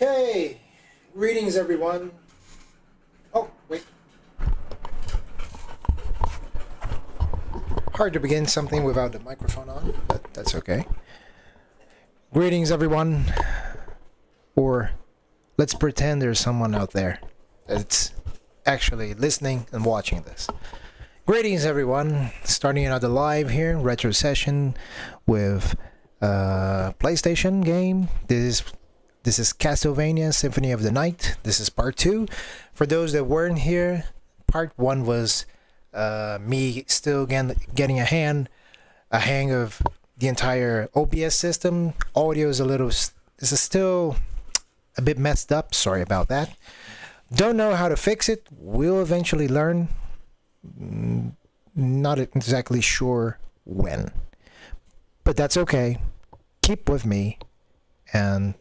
Okay, greetings everyone. Oh, wait. Hard to begin something without the microphone on, but that's okay. Greetings everyone. Or let's pretend there's someone out there that's actually listening and watching this. Greetings everyone. Starting another live here, retro session with PlayStation game. This is Castlevania Symphony of the Night. This is part 2. For those that weren't here, part 1 was me still getting a hang of the entire OBS system. Audio is still a bit messed up. Sorry about that. Don't know how to fix it. We'll eventually learn. Not exactly sure when. But that's okay. Keep with me and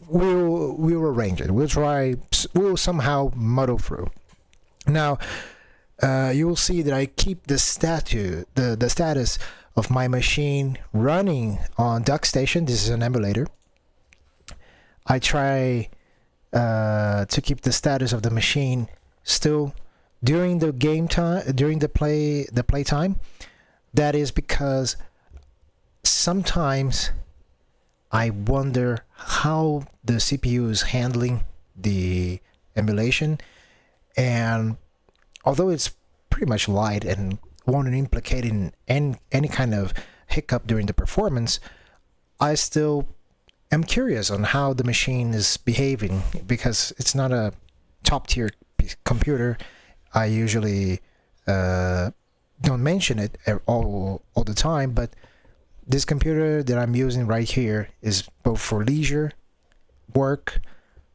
we'll arrange it. We'll somehow muddle through. Now, you will see that I keep the status of my machine running on DuckStation. This is an emulator. I try to keep the status of the machine still during the game time, during the play time. That is because sometimes I wonder how the CPU is handling the emulation, and although it's pretty much light and won't implicate in any kind of hiccup during the performance, I still am curious on how the machine is behaving, because it's not a top tier computer. I usually don't mention it all the time, but this computer that I'm using right here is both for leisure, work,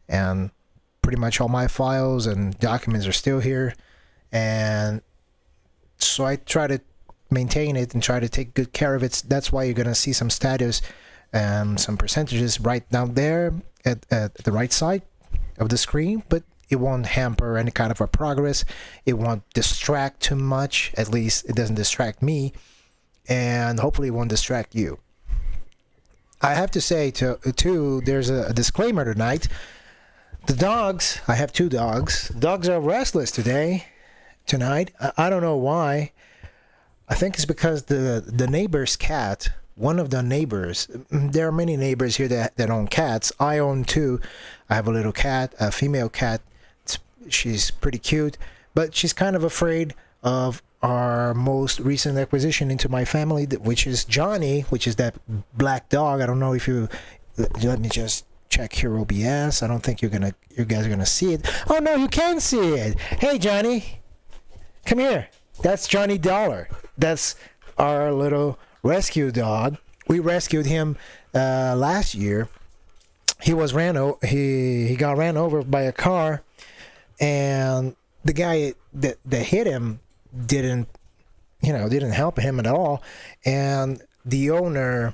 and pretty much all my files and documents are still here. And so I try to maintain it and try to take good care of it. That's why you're going to see some status and some percentages right down there at the right side of the screen, but it won't hamper any kind of a progress. It won't distract too much. At least it doesn't distract me. And hopefully it won't distract you. I have to say too, there's a disclaimer tonight. The dogs, I have 2 dogs. Dogs are restless tonight. I don't know why. I think it's because the neighbor's cat, one of the neighbors, there are many neighbors here that own cats. I own 2. I have a little cat, a female cat. She's pretty cute, but she's kind of afraid of our most recent acquisition into my family, which is Johnny, which is that black dog. I don't know if you let me just check here OBS. I don't think you guys are gonna see it. Oh no, you can see it. Hey Johnny, come here. That's Johnny Dollar. That's our little rescue dog. We rescued him last year. He got ran over by a car, and the guy that hit him didn't help him at all. And the owner,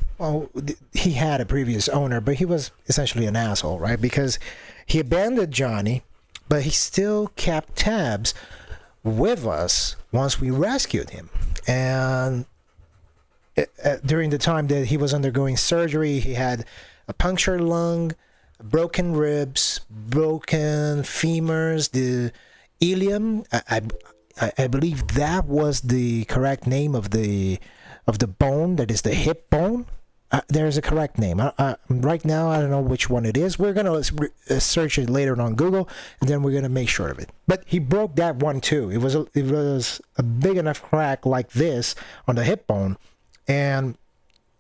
he had a previous owner, but he was essentially an asshole, right? Because he abandoned Johnny, but he still kept tabs with us once we rescued him. And during the time that he was undergoing surgery, he had a punctured lung, broken ribs, broken femurs, the ilium. I believe that was the correct name of the bone, that is the hip bone. There's a correct name. Right now, I don't know which one it is. We're going to search it later on Google, and then we're going to make sure of it. But he broke that one too. It was a big enough crack like this on the hip bone. And,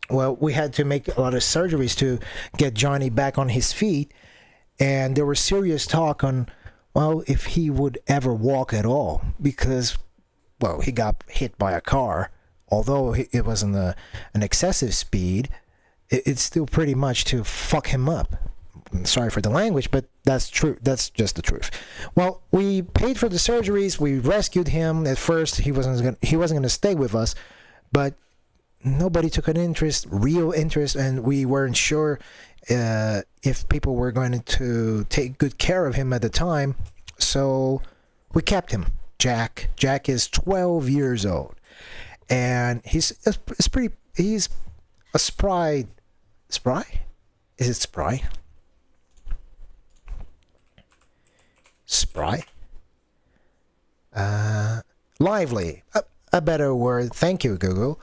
well, we had to make a lot of surgeries to get Johnny back on his feet. And there was serious talk on, well, if he would ever walk at all, because, well, he got hit by a car. Although it wasn't an excessive speed, it's still pretty much to fuck him up. Sorry for the language, but that's true. That's just the truth. Well, we paid for the surgeries. We rescued him. At first, he wasn't going to stay with us, but nobody took an real interest, and we weren't sure if people were going to take good care of him at the time. So we kept him. Jack is 12 years old, and he's a spry. Is it spry? spry, lively. A better word. Thank you, Google.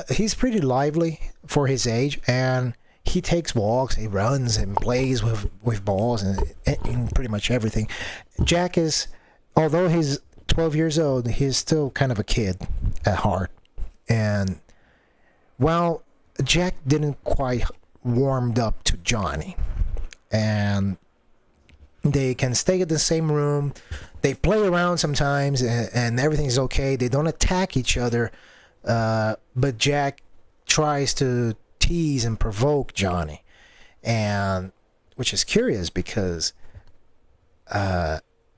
He's pretty lively for his age, and he takes walks, he runs and plays with balls and pretty much everything. Jack is, although he's 12 years old, he's still kind of a kid at heart. And, well, Jack didn't quite warmed up to Johnny. And they can stay in the same room. They play around sometimes, and everything's okay. They don't attack each other. But Jack tries to tease and provoke Johnny, and which is curious because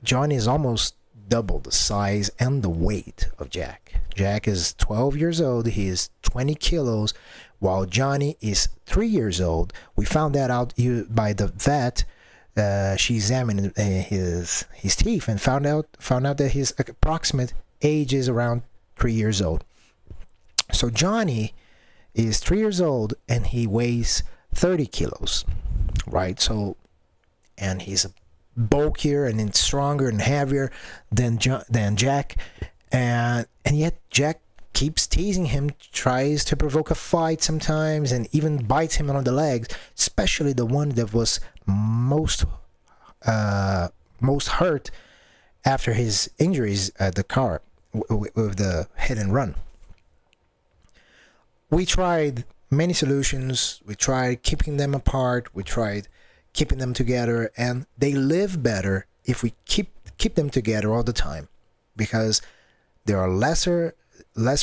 Johnny is almost double the size and the weight of Jack. Jack is 12 years old. He is 20 kilos, while Johnny is 3 years old. We found that out by the vet. She examined his teeth and found out that his approximate age is around 3 years old. So Johnny is 3 years old and he weighs 30 kilos, right? So, and he's bulkier and stronger and heavier than Jack, and yet Jack keeps teasing him, tries to provoke a fight sometimes, and even bites him on the legs, especially the one that was most hurt after his injuries at the car with the hit and run. We tried many solutions. We tried keeping them apart. We tried keeping them together, and they live better if we keep them together all the time, because there are lesser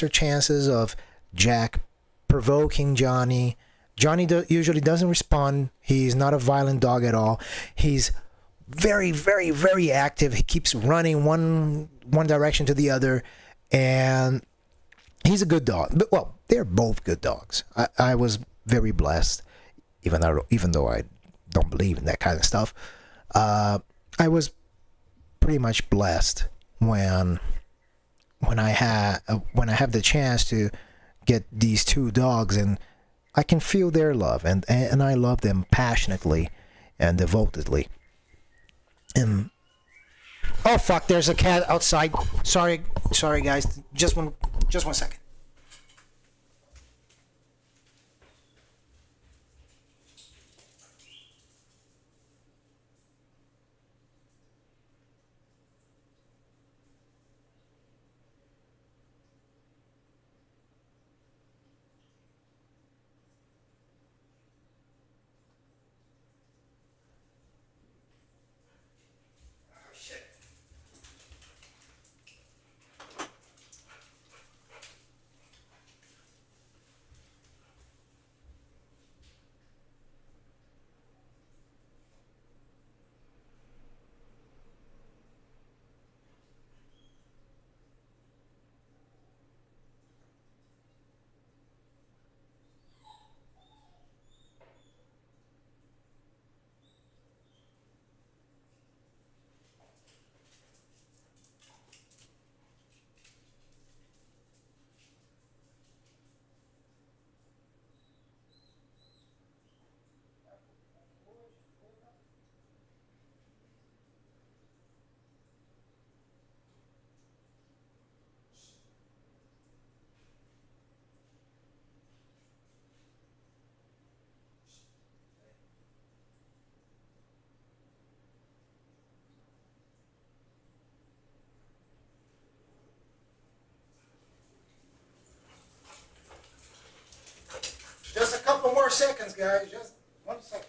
chances of Jack provoking Johnny. Johnny usually doesn't respond. He's not a violent dog at all. He's very, very, very active. He keeps running one direction to the other, and he's a good dog. But, well, they're both good dogs. I was very blessed, even though I don't believe in that kind of stuff. I was pretty much blessed when I have the chance to get these two dogs, and I can feel their love, and I love them passionately and devotedly. Oh fuck! There's a cat outside. Sorry guys. Just one second. Just a couple more seconds, guys. Just 1 second.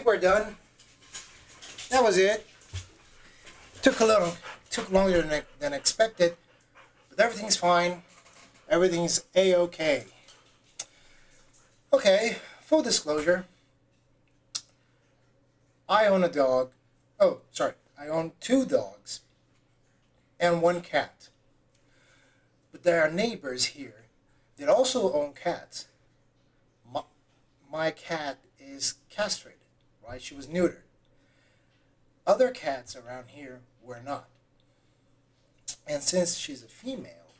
we're done. That was it. Took longer than expected, but everything's fine. Everything's a-okay. Okay, full disclosure. I own a dog. Oh, sorry. I own 2 dogs and 1 cat. But there are neighbors here that also own cats. My cat is castrated, right? She was neutered. Other cats around here were not. And since she's a female,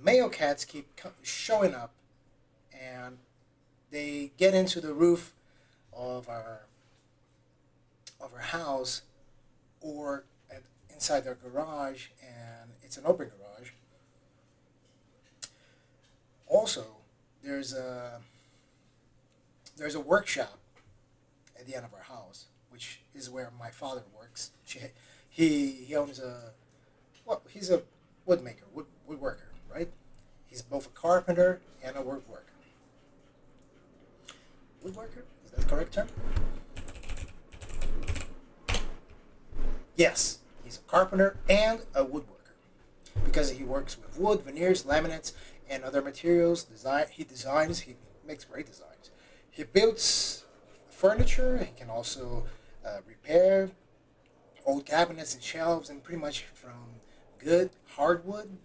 male cats keep showing up, and they get into the roof of our house or inside their garage, and it's an open garage. Also, there's a workshop at the end of our house, which is where my father works. He owns he's a woodworker, right? He's both a carpenter and a woodworker. Woodworker? Is that the correct term? Yes, he's a carpenter and a woodworker because he works with wood, veneers, laminates, and other materials. He makes great designs. He builds furniture. He can also repair old cabinets and shelves, and pretty much from good hardwood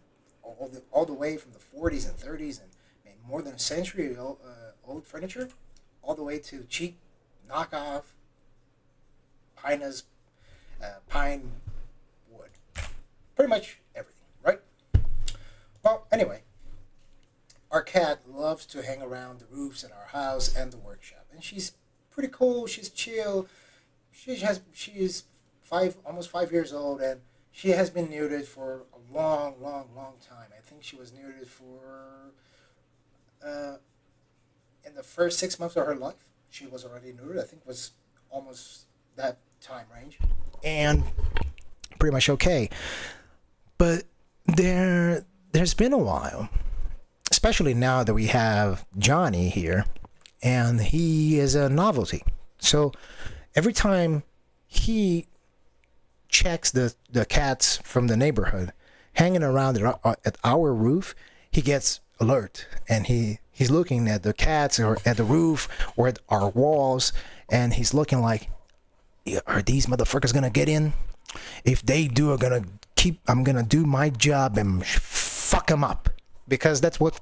all the way from the 40s and 30s and more than a century old furniture, all the way to cheap knockoff pine wood. Pretty much everything, right? Well, anyway, our cat loves to hang around the roofs in our house and the workshop, and she's pretty cool. She's chill. She is almost 5 years old, and she has been neutered for a long time. I think she was neutered for in the first 6 months of her life. She was already neutered. I think it was almost that time range, and pretty much okay. But there's been a while, especially now that we have Johnny here, and he is a novelty. So every time he checks the cats from the neighborhood hanging around at our roof, he gets alert, and he's looking at the cats or at the roof or at our walls, and he's looking like, are these motherfuckers gonna get in? If they do, I'm gonna do my job and fuck them up, because that's what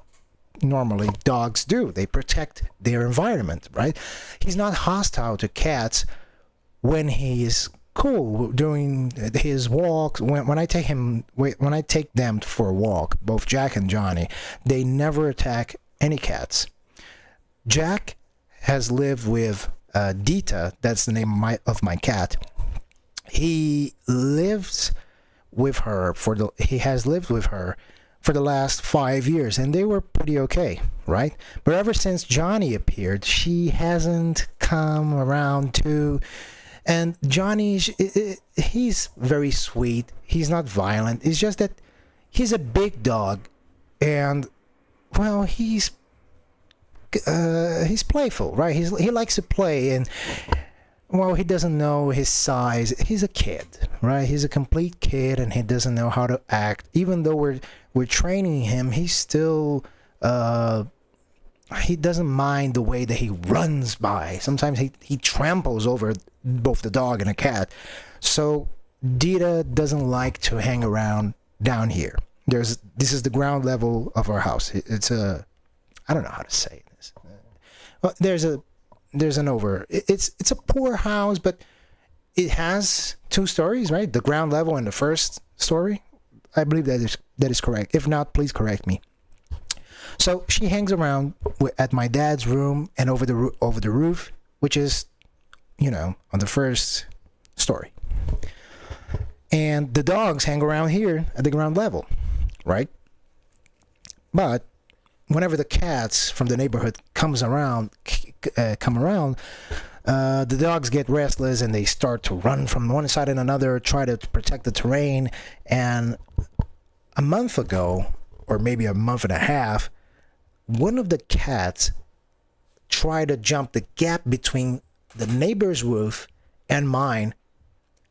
normally dogs do. They protect their environment, right? He's not hostile to cats when he's cool during his walks. When I take them for a walk, both Jack and Johnny, they never attack any cats. Jack has lived with Dita, that's the name of my cat. He has lived with her for the last 5 years, and they were pretty okay, right? But ever since Johnny appeared, she hasn't come around too. And Johnny, he's very sweet. He's not violent. It's just that he's a big dog, and well, he's playful, right? He likes to play, and well, he doesn't know his size. He's a kid, right? He's a complete kid, and he doesn't know how to act. Even though we're training him, he's still he doesn't mind the way that he runs by. Sometimes he tramples over both the dog and a cat. So Dita doesn't like to hang around down here. This is the ground level of our house. It's I don't know how to say this. Well, there's it's a poor house, but it has 2 stories, right? The ground level and the first story. I believe that is correct. If not, please correct me. So she hangs around at my dad's room and over the roof, which is, on the first story. And the dogs hang around here at the ground level, right? But whenever the cats from the neighborhood come around, the dogs get restless and they start to run from one side and another, try to protect the terrain. And a month ago, or maybe a month and a half, one of the cats tried to jump the gap between the neighbor's roof and mine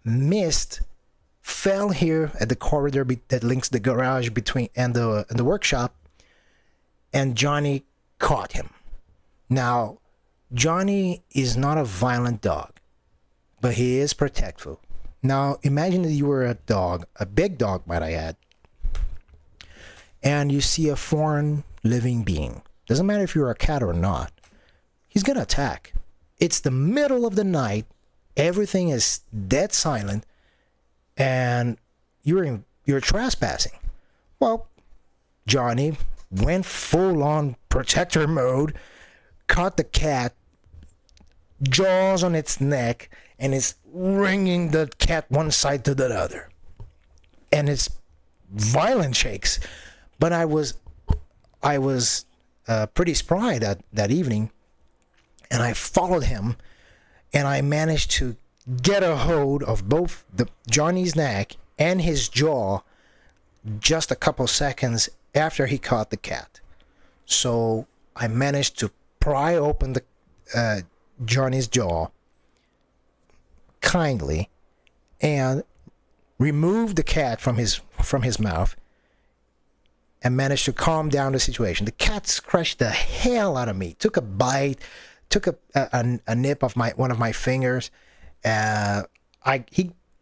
missed, fell here at the corridor that links the garage between and the workshop, and Johnny caught him. Now, Johnny is not a violent dog, but he is protectful. Now, imagine that you were a dog, a big dog, might I add, and you see a foreign living being. Doesn't matter if you're a cat or not. He's gonna attack. It's the middle of the night. Everything is dead silent, and you're trespassing. Well, Johnny went full on protector mode, caught the cat, jaws on its neck, and is wringing the cat one side to the other, and it's violent shakes. But I was pretty spry that evening, and I followed him, and I managed to get a hold of both Johnny's neck and his jaw just a couple seconds after he caught the cat. So I managed to pry open the Johnny's jaw kindly and remove the cat from his mouth, and managed to calm down the situation. The cat scratched the hell out of me, took a bite, took a nip of one of my fingers. He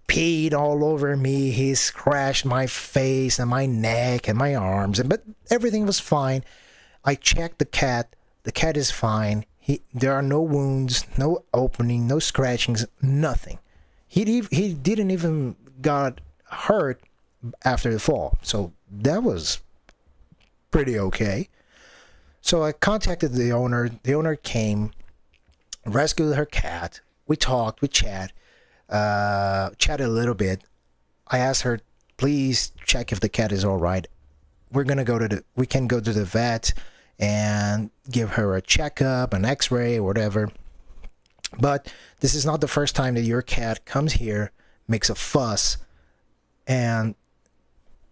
peed all over me. He scratched my face and my neck and my arms, but everything was fine. I checked the cat. The cat is fine. There are no wounds, no opening, no scratchings, nothing. He didn't even got hurt after the fall, so that was pretty okay. So I contacted the owner. The owner came, rescued her cat. We talked, we chatted a little bit. I asked her, please check if the cat is all right. We can go to the vet and give her a checkup, an x-ray, or whatever. But this is not the first time that your cat comes here, makes a fuss, and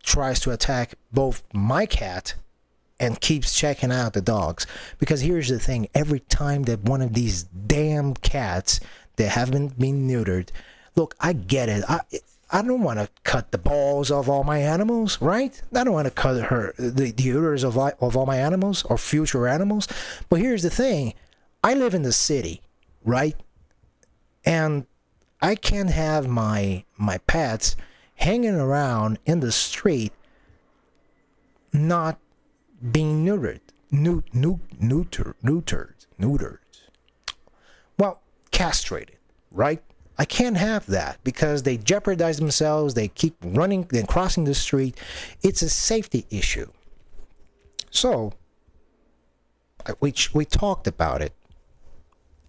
tries to attack both my cat and keeps checking out the dogs. Because here's the thing, every time that one of these damn cats that haven't been neutered, look, I get it. I don't want to cut the balls of all my animals, right? I don't want to cut the uterus of all my animals or future animals. But here's the thing, I live in the city, right? And I can't have my pets hanging around in the street not being neutered. Neutered. Well, castrated, right? I can't have that because they jeopardize themselves. They keep running and crossing the street. It's a safety issue. So we talked about it,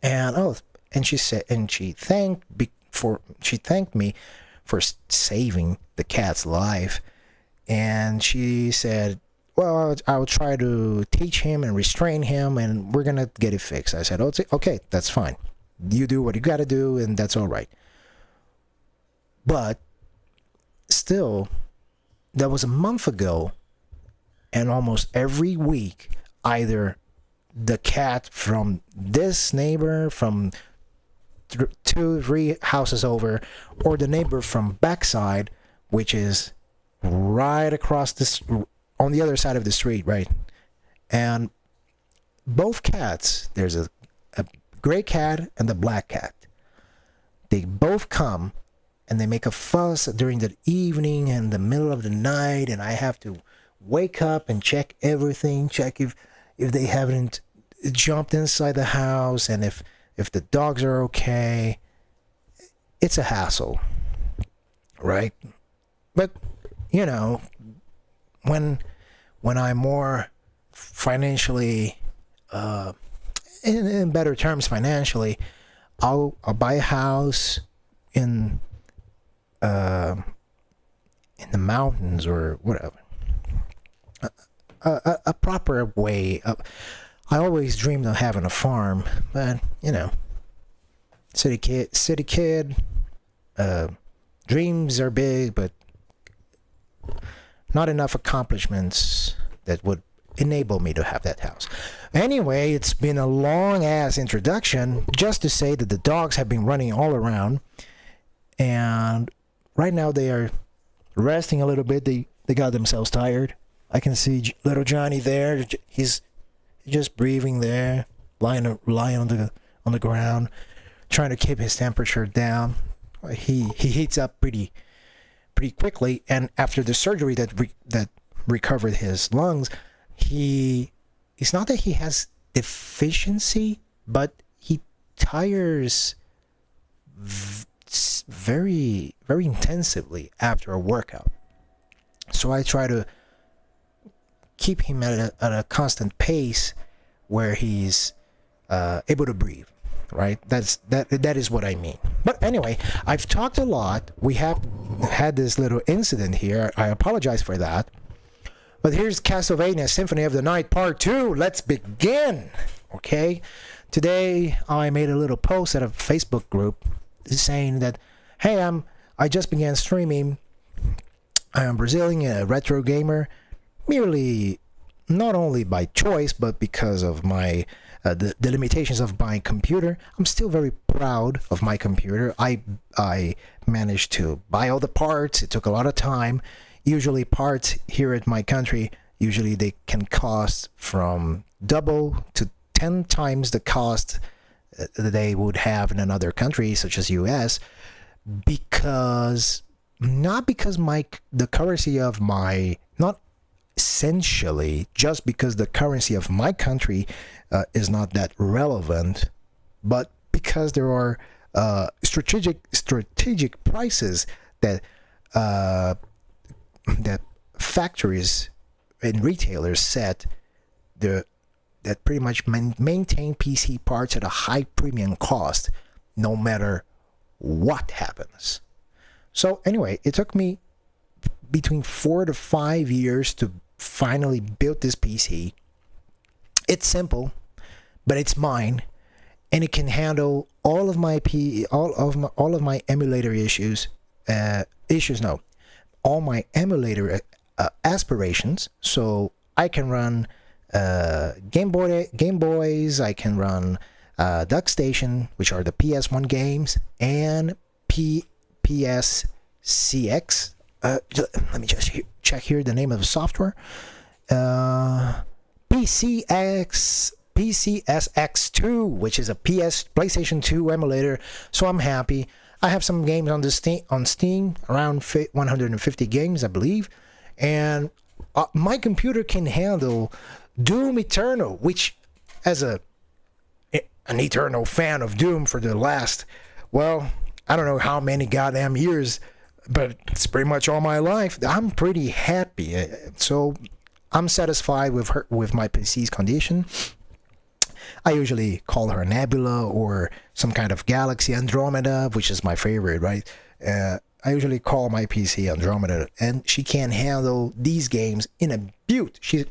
and she said, and she thanked me for saving the cat's life, and she said, well, I'll try to teach him and restrain him, and we're gonna get it fixed. I said, okay, that's fine. You do what you gotta do, and that's all right. But still, that was a month ago, and almost every week, either the cat from this neighbor from 2-3 houses over, or the neighbor from backside, which is right across this, on the other side of the street, right? And both cats, there's a gray cat and the black cat. They both come and they make a fuss during the evening and the middle of the night, and I have to wake up and check everything, check if they haven't jumped inside the house, and if the dogs are okay. It's a hassle, right? But you know, when I'm more financially in better terms financially, I'll buy a house in the mountains or whatever, a proper way. I always dreamed of having a farm, but you know, city kid, dreams are big, but not enough accomplishments that would enable me to have that house. Anyway, it's been a long ass introduction just to say that the dogs have been running all around, and right now they are resting a little bit. They got themselves tired. I can see little Johnny there. He's just breathing there, lying on the ground, trying to keep his temperature down. He heats up pretty quickly, and after the surgery that recovered his lungs, it's not that he has deficiency, but he tires very intensively after a workout. So I try to keep him at a constant pace where he's able to breathe, right? That is what I mean. But anyway, I've talked a lot. We have had this little incident here. I apologize for that. But here's Castlevania Symphony of the Night Part 2. Let's begin. Okay? Today I made a little post at a Facebook group saying that, hey, I just began streaming. I am Brazilian, a retro gamer, merely not only by choice, but because of my the limitations of my computer. I'm still very proud of my computer. I managed to buy all the parts. It took a lot of time. Usually parts here at my country, usually they can cost from double to 10 times the cost that they would have in another country, such as US, not essentially just because the currency of my country is not that relevant, but because there are strategic prices that factories and retailers set that pretty much maintain PC parts at a high premium cost no matter what happens. So anyway, it took me between 4 to 5 years to finally build this PC. It's simple, but it's mine, and it can handle all of my emulator issues. All my emulator aspirations. So I can run Game Boys. I can run DuckStation, which are the PS1 games, and PSCX. Let me just check here the name of the software. PCSX2, which is a PlayStation 2 emulator. So I'm happy. I have some games on Steam, around 150 games, I believe, and my computer can handle Doom Eternal, which, as an eternal fan of Doom for the last, well, I don't know how many goddamn years, but it's pretty much all my life. I'm pretty happy, so I'm satisfied with my PC's condition. I usually call her Nebula or some kind of Galaxy Andromeda, which is my favorite, right? I usually call my PC Andromeda, and she can handle these games in a beaut. She's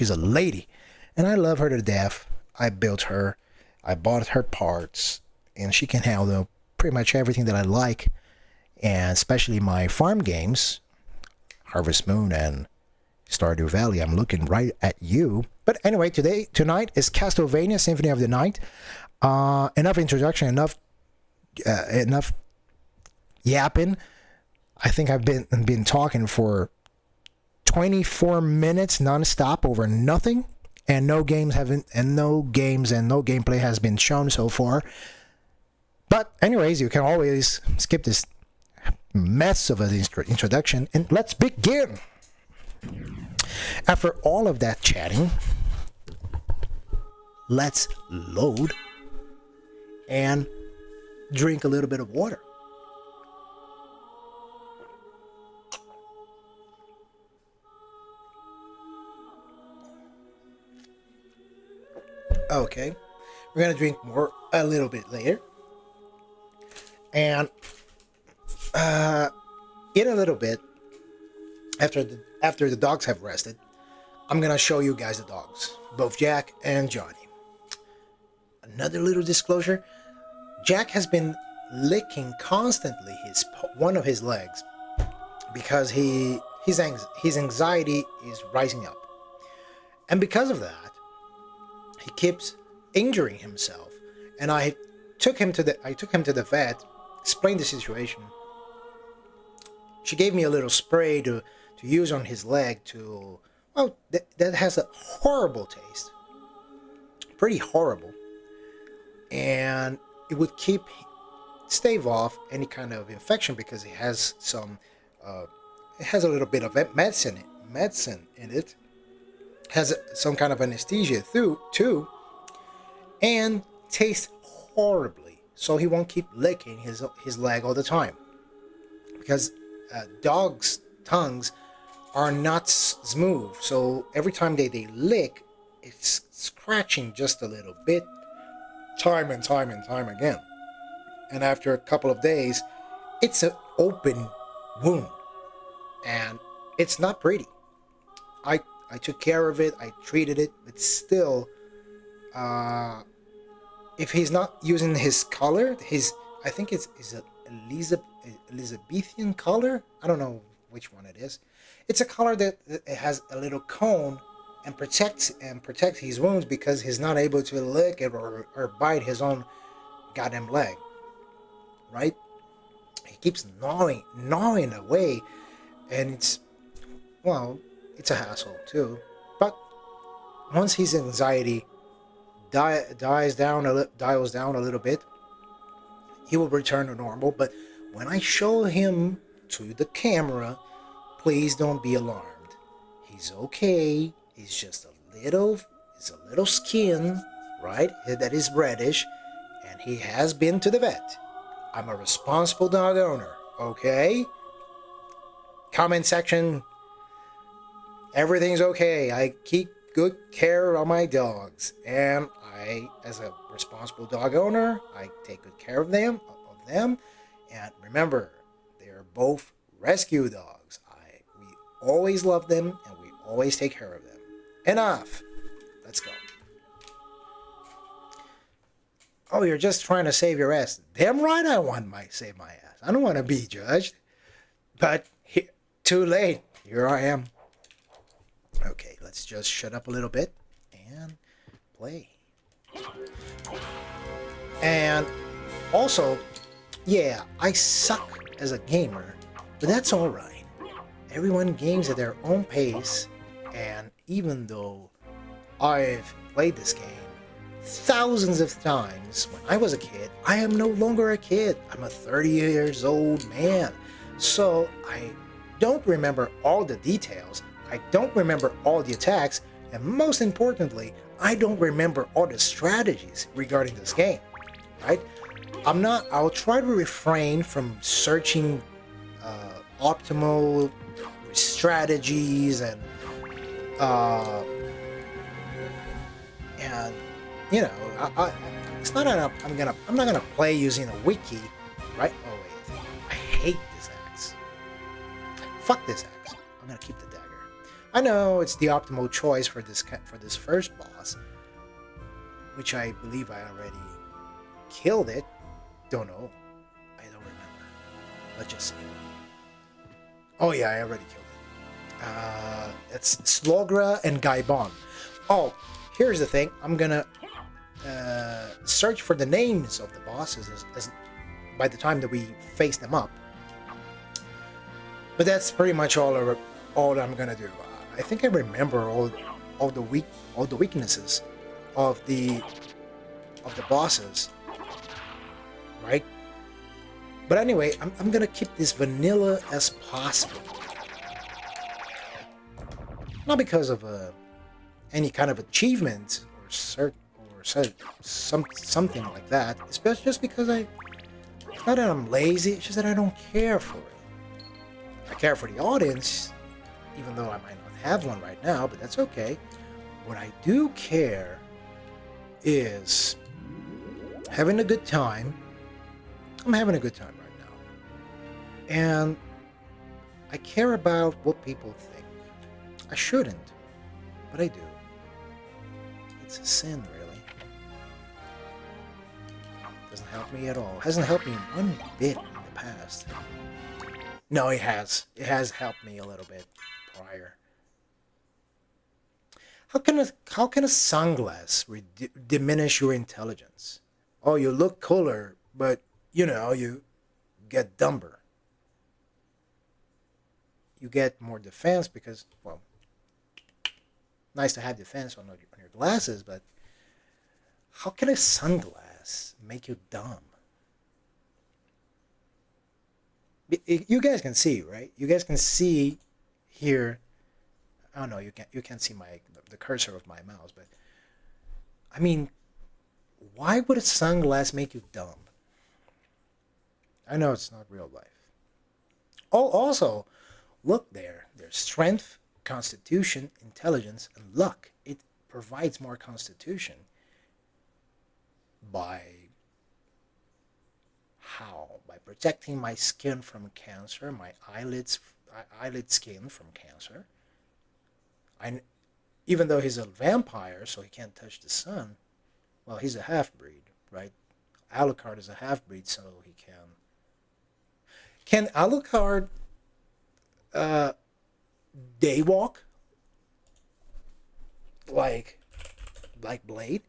a lady, and I love her to death. I built her, I bought her parts, and she can handle pretty much everything that I like, and especially my farm games, Harvest Moon and Stardew Valley. I'm looking right at you. But anyway, tonight is Castlevania Symphony of the Night. Enough introduction, enough yapping. I think I've been talking for 24 minutes nonstop over nothing, and no gameplay has been shown so far. But anyways, you can always skip this mess of an introduction, and let's begin. After all of that chatting, let's load and drink a little bit of water. Okay, we're gonna drink more a little bit later, and in a little bit, after the dogs have rested, I'm gonna show you guys the dogs, both Jack and Johnny. Another little disclosure: Jack has been licking constantly one of his legs because his anxiety is rising up, And because of that, he keeps injuring himself. And I took him to the vet, explained the situation. She gave me a little spray to use on his leg that has a horrible taste. Pretty horrible. And it would stave off any kind of infection because it has it has a little bit of medicine in it. Has some kind of anesthesia too, and tastes horribly. So he won't keep licking his leg all the time, because dogs' tongues are not smooth. So every time they lick, it's scratching just a little bit, time and time again. And after a couple of days, it's an open wound, and it's not pretty. I took care of it. I treated it, but still, if he's not using his collar, I think it's a Elizabethan collar. I don't know which one it is. It's a collar that it has a little cone and protects his wounds, because he's not able to lick it or bite his own goddamn leg. Right? He keeps gnawing away, and it's a hassle too. But once his anxiety dials down a little bit, he will return to normal. But when I show him to the camera, please don't be alarmed. He's okay. He's just a little skin, right? That is reddish, and he has been to the vet. I'm a responsible dog owner, okay? Comment section. Everything's okay. I keep good care of my dogs, and as a responsible dog owner, I take good care of them. And remember, they're both rescue dogs. We always love them, and we always take care of them. Enough. Let's go. Oh, you're just trying to save your ass. Damn right I want to save my ass. I don't want to be judged. But too late. Here I am. Okay, let's just shut up a little bit and play. And also, yeah, I suck as a gamer, but that's alright. Everyone games at their own pace, and even though I've played this game thousands of times when I was a kid, I am no longer a kid. I'm a 30 years old man. So I don't remember all the details. I don't remember all the attacks, and most importantly, I don't remember all the strategies regarding this game, right? I'll try to refrain from searching optimal strategies and you know, it's not that I'm not gonna play using a wiki, right? Oh wait, I hate this axe. Fuck this axe. I'm gonna keep the dagger. I know it's the optimal choice for this first boss, which I believe I already killed it. Don't know. I don't remember. Let's just see. Oh yeah, I already killed it. It's Slogra and Gaibon. Oh, here's the thing. I'm gonna search for the names of the bosses as by the time that we face them up. But that's pretty much all I'm gonna do. I think I remember all the weaknesses of the bosses, right? But anyway, I'm gonna keep this vanilla as possible. Not because of any kind of achievement or something like that. Especially just because it's not that I'm lazy. It's just that I don't care for it. I care for the audience, even though I might not have one right now. But that's okay. What I do care is having a good time. I'm having a good time right now, and I care about what people think. I shouldn't, but I do. It's a sin, really. Doesn't help me at all. Hasn't helped me one bit in the past. No, it has. It has helped me a little bit prior. How can a sunglass diminish your intelligence? Oh, you look cooler, but you get dumber. You get more defense because, well, nice to have defense on your glasses, but how can a sunglass make you dumb? You guys can see, right? You guys can see here. Oh no, you can't see the cursor of my mouse, but I mean, why would a sunglass make you dumb? I know it's not real life. Oh, also, look there. There's strength, constitution, intelligence, and luck. It provides more constitution by how? By protecting my skin from cancer, my eyelid skin from cancer. I, Even though he's a vampire, so he can't touch the sun. Well, he's a half breed, right? Alucard is a half breed, so he can. Can Alucard daywalk like Blade?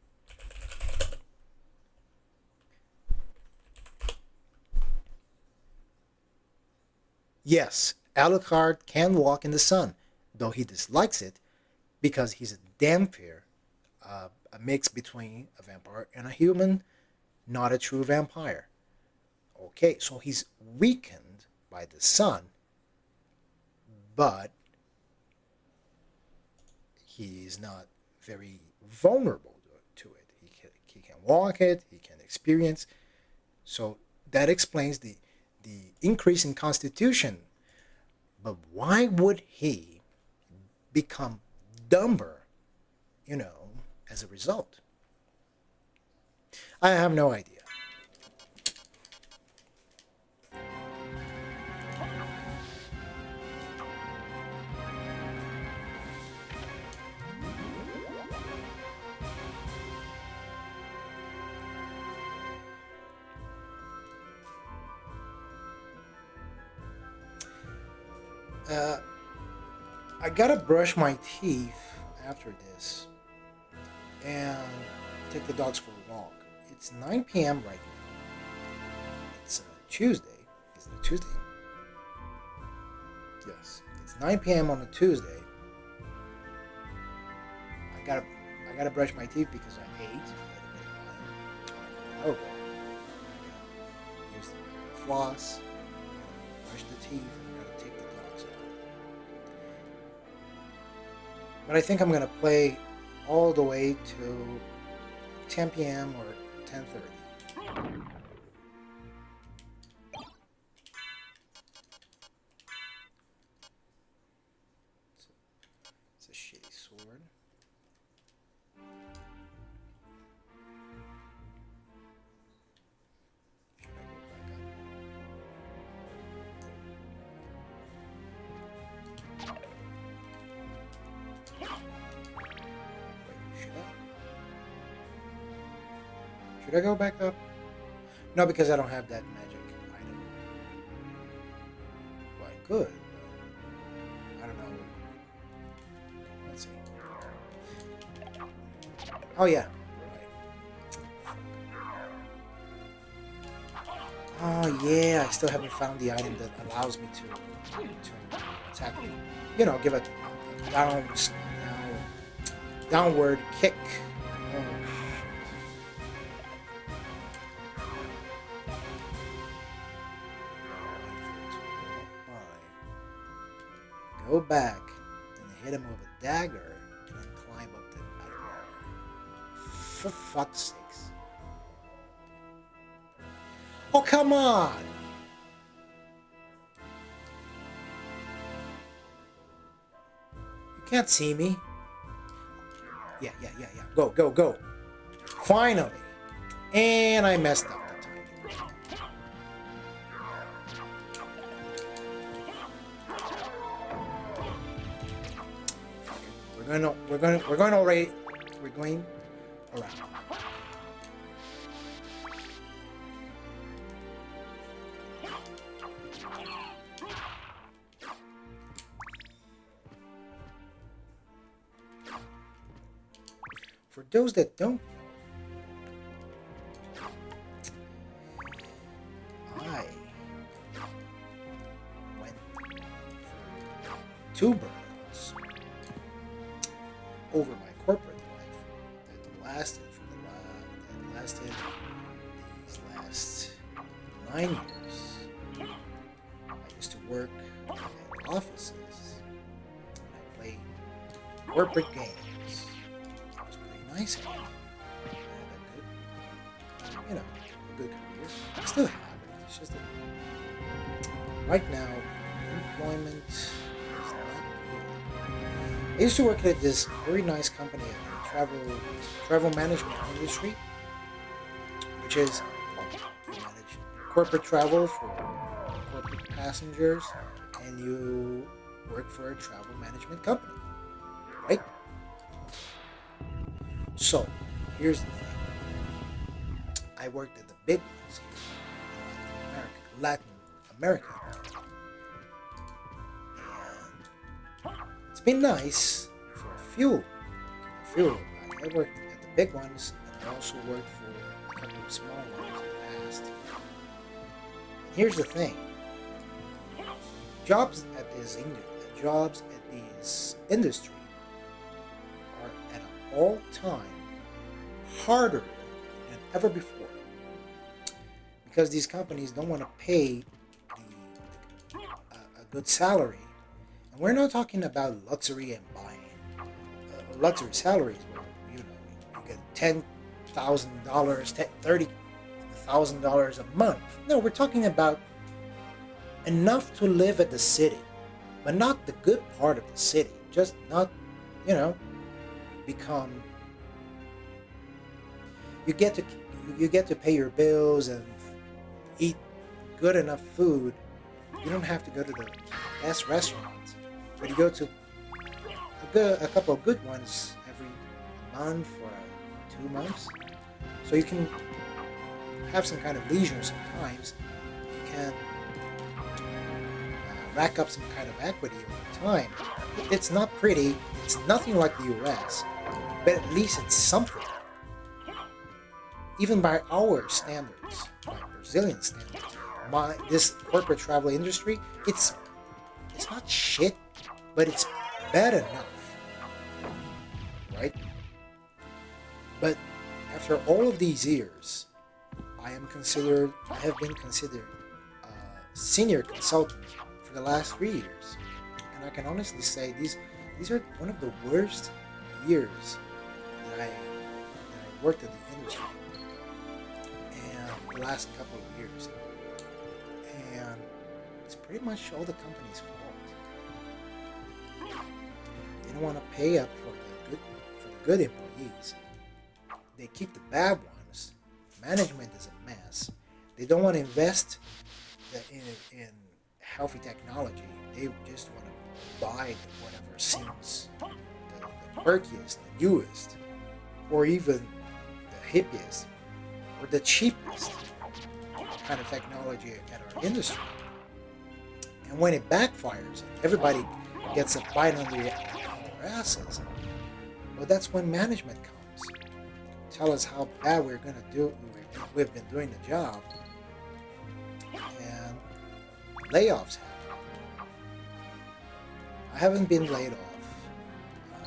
Yes, Alucard can walk in the sun, though he dislikes it because he's a Dampier, a mix between a vampire and a human, not a true vampire. Okay, so he's weakened by the sun, but he's not very vulnerable to it. He can walk it, he can experience. So that explains the increase in constitution. But why would he become dumber, as a result? I have no idea. Uh, I gotta brush my teeth after this and take the dogs for a walk. It's 9 p.m. right now. It's Tuesday. Is it Tuesday? Yes. It's 9 p.m. on a Tuesday. I gotta brush my teeth because I ate. Okay. Here's the floss. Brush the teeth. And I gotta take the dogs out. But I think I'm gonna play all the way to 10 p.m. or 10:30. It's a shitty sword. Should I go back up? No, because I don't have that magic item. Well, I could, but I don't know. Let's see. Oh yeah, right. Oh yeah, I still haven't found the item that allows me to attack. Give a downward kick. Oh. Go back and hit him with a dagger and then climb up the ladder. For fuck's sakes. Oh, come on! You can't see me. Yeah. Go. Finally. And I messed up that time. We're going around. for those that don't know, I went through 2 burnouts over my corporate life that lasted these last 9 years. I used to work in offices and I played corporate games. It was pretty nice. I had a good career. I still have it. It's just that right now, employment is not good. I used to work at this very nice company in the travel management industry, which is you manage corporate travel for corporate passengers, and you work for a travel management company, right? So, here's the thing. I worked at the big ones here in Latin America. And it's been nice for fuel. I worked at the big ones, and I also worked for a couple of small ones in the past. And here's the thing. Jobs at this industry are at an all-time harder than ever before, because these companies don't want to pay a good salary. And we're not talking about luxury and buying luxury salaries where you get $10,000, $30,000 a month. No, we're talking about enough to live at the city, but not the good part of the city. Just not, become. You get to pay your bills and eat good enough food. You don't have to go to the best restaurants, but you go to a couple of good ones every month or 2 months, so you can have some kind of leisure. Sometimes you can rack up some kind of equity over time. It's not pretty. It's nothing like the U.S., but at least it's something. Even by our standards, by Brazilian standards, this corporate travel industry, it's not shit, but it's bad enough, right? But after all of these years, I have been considered a senior consultant for the last 3 years, and I can honestly say these are one of the worst years that I worked in the industry, and the last couple of years, and it's pretty much all the company's fault. They don't want to pay up for the good employees. They keep the bad ones. Management is a mess. They don't want to invest in healthy technology. They just want to buy whatever seems the quirkiest, the newest, or even the hippiest, or the cheapest kind of technology at our industry. And when it backfires, everybody gets a bite on their asses. Well, that's when management comes. Tell us how bad we're going to do. We've been doing the job, and layoffs happen. I haven't been laid off. I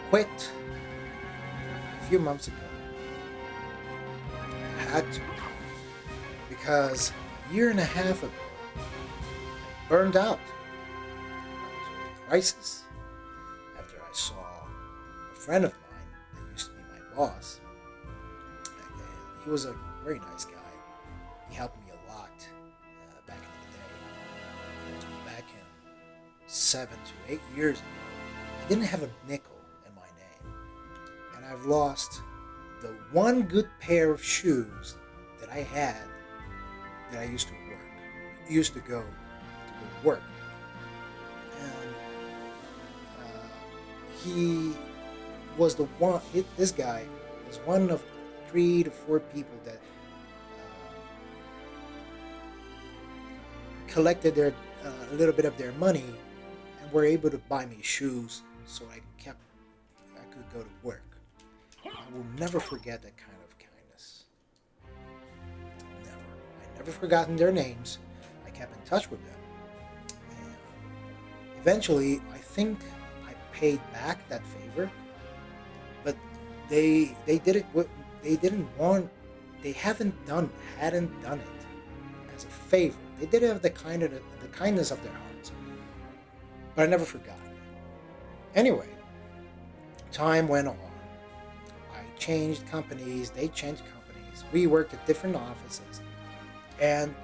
quit a few months ago. I had to, because a year and a half ago, I burned out. Crisis after I saw a friend of mine that used to be my boss, and he was a very nice guy. He helped me a lot back in the day. Back in 7 to 8 years ago, I didn't have a nickel in my name, and I've lost the one good pair of shoes that I had that I used to go to work. And he was the one. This guy was one of 3 to 4 people that collected their a little bit of their money and were able to buy me shoes, so I could go to work. I will never forget that kind of kindness. Never. I never forgotten their names. I kept in touch with them. And eventually, I think I paid back that favor, but they did it. They didn't want. They hadn't done it as a favor. They did it of the kindness of their hearts. But I never forgot it. Anyway, time went on. I changed companies. They changed companies. We worked at different offices, and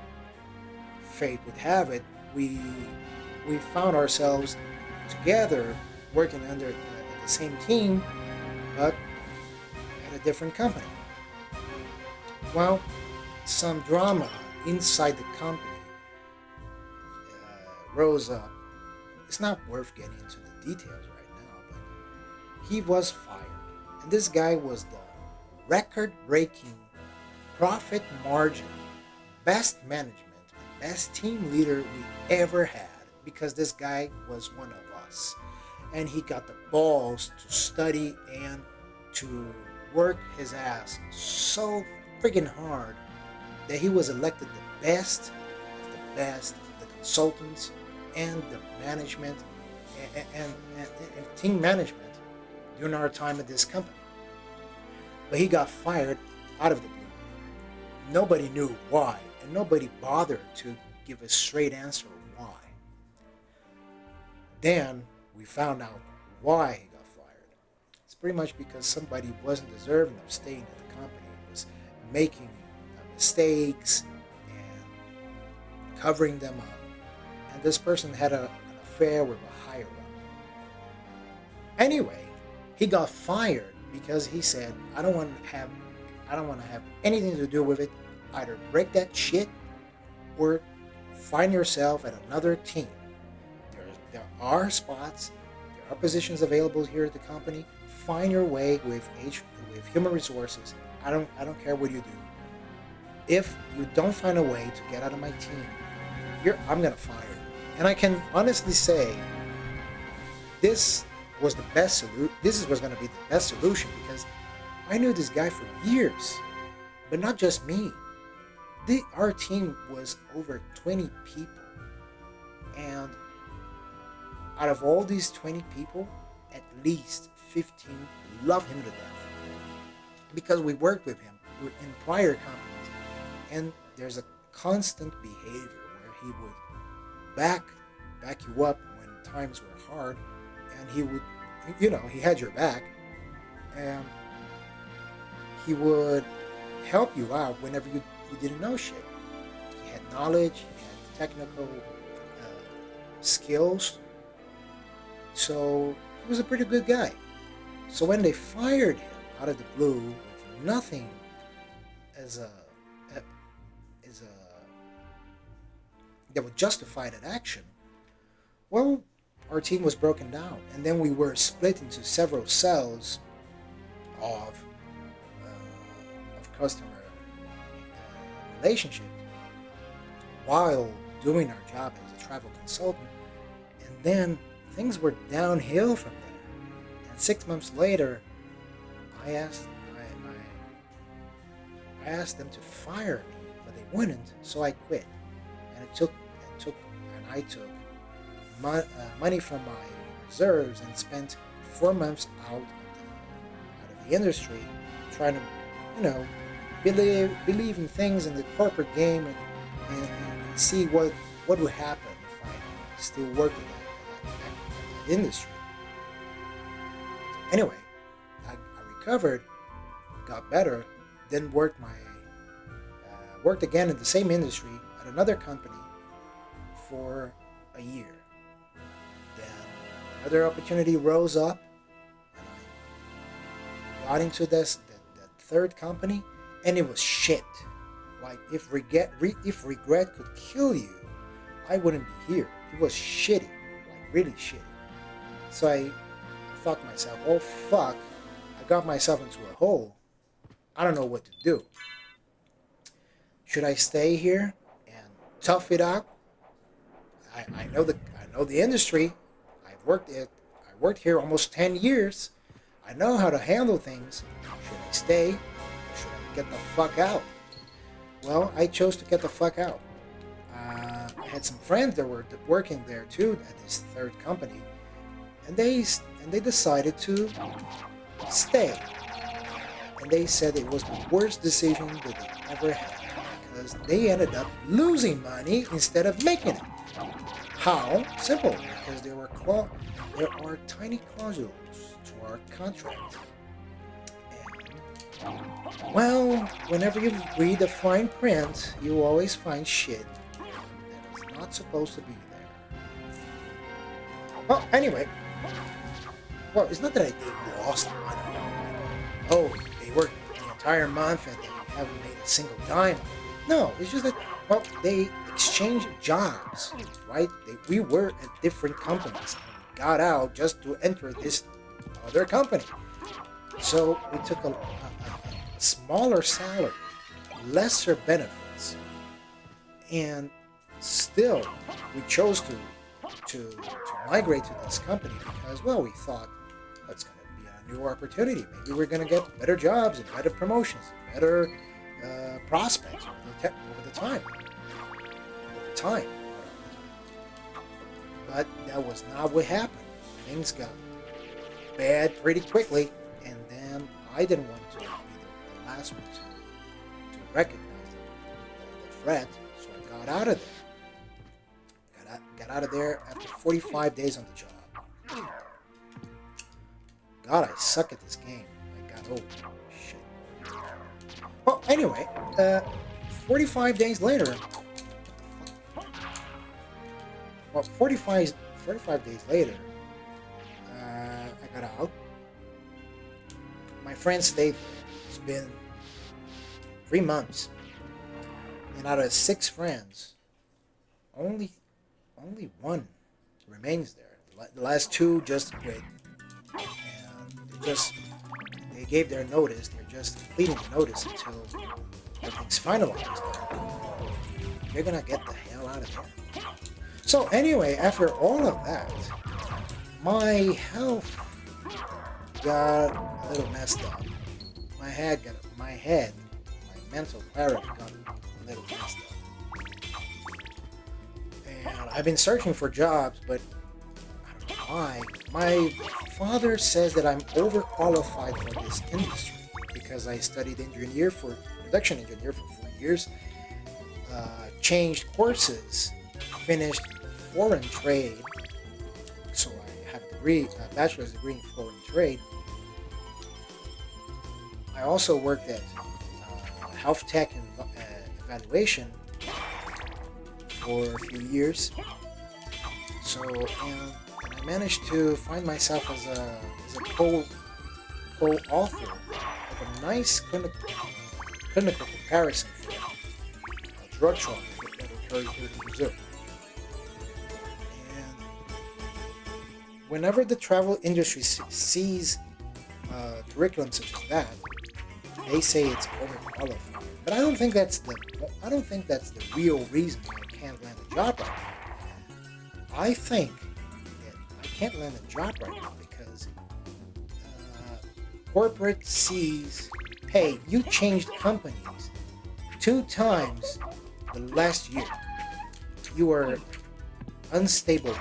fate would have it, we found ourselves together working under the same team, but at a different company. Well, some drama inside the company rose up. It's not worth getting into the details right now, but he was fired. And this guy was the record-breaking profit margin, best management, best team leader we ever had, because this guy was one of us. And he got the balls to study and to work his ass so friggin' hard that he was elected the best of the consultants and the management and team management during our time at this company. But he got fired out of the blue. Nobody knew why, and nobody bothered to give a straight answer why. Then we found out why he got fired. It's pretty much because somebody wasn't deserving of staying at the company, was making mistakes and covering them up. And this person had an affair with a higher up. Anyway, he got fired because he said, I don't want to have anything to do with it. Either break that shit or find yourself at another team. There are spots, there are positions available here at the company. Find your way with human resources. I don't care what you do. If you don't find a way to get out of my team, I'm gonna fire you. And I can honestly say, this was going to be the best solution, because I knew this guy for years, but not just me. Our team was over 20 people, and out of all these 20 people, at least 15 love him to death, because we worked with him in prior companies, and there's a constant behavior where he would back you up when times were hard, and he would, he had your back, and he would help you out whenever you didn't know shit. He had knowledge, he had technical skills, so he was a pretty good guy. So when they fired him out of the blue with nothing that would justify that action, well, our team was broken down, and then we were split into several cells of customer relationship while doing our job as a travel consultant. And then things were downhill from there. And 6 months later, I asked them to fire me, but they wouldn't, so I quit. And I took money from my reserves and spent 4 months out of the industry, trying to, believe in things in the corporate game and see what would happen if I still worked in that industry. Anyway, I recovered, got better, then worked again in the same industry at another company for a year. Then another opportunity rose up, and I got into that third company, and it was shit. Like, if regret could kill you, I wouldn't be here. It was shitty, like really shitty. So I thought to myself, oh fuck, I got myself into a hole. I don't know what to do. Should I stay here and tough it out? I know the industry. I worked here almost 10 years. I know how to handle things. Should I stay or should I get the fuck out? Well, I chose to get the fuck out. I had some friends that were working there too at this third company, and they decided to stay. And they said it was the worst decision that they ever had because they ended up losing money instead of making it. How? Simple. Because there are tiny clauses to our contract. And, well, whenever you read the fine print, you always find shit that is not supposed to be there. Well, anyway. Well, it's not that they lost money. Oh, they worked the entire month and they haven't made a single dime. No, it's just that, well, they exchanged jobs, right? We were at different companies. And we got out just to enter this other company. So we took a smaller salary, lesser benefits, and still we chose to migrate to this company because, well, we thought that's going to be a new opportunity. Maybe we're going to get better jobs and better promotions, better prospects over the time. But that was not what happened. Things got bad pretty quickly, and then I didn't want to be the last one to recognize the threat, so I got out of there. Got out of there after 45 days on the job. God, I suck at this game. I got old. Shit. Well, anyway, 45 days later. Well, 45 days later, I got out. My friend stayed there. It's been 3 months. And out of 6 friends, only one remains there. The last 2 just quit. And they gave their notice. They're just completing the notice until everything's finalized. They're gonna get the hell out of there. So anyway, after all of that, my health got a little messed up. My mental clarity got a little messed up. And I've been searching for jobs, but I don't know why. My father says that I'm overqualified for this industry because I studied production engineer for 4 years, changed courses, finished foreign trade, so I have a bachelor's degree in foreign trade. I also worked at health tech evaluation for a few years. So, and I managed to find myself as a co-author of a nice clinical comparison for a drug trial that occurred here in Brazil. And whenever the travel industry sees curriculum such as that, they say it's overqualified. But I don't think that's the real reason why I can't land a job right now. I think that I can't land a job right now because corporate sees, hey, you changed companies 2 times the last year. You are unstable.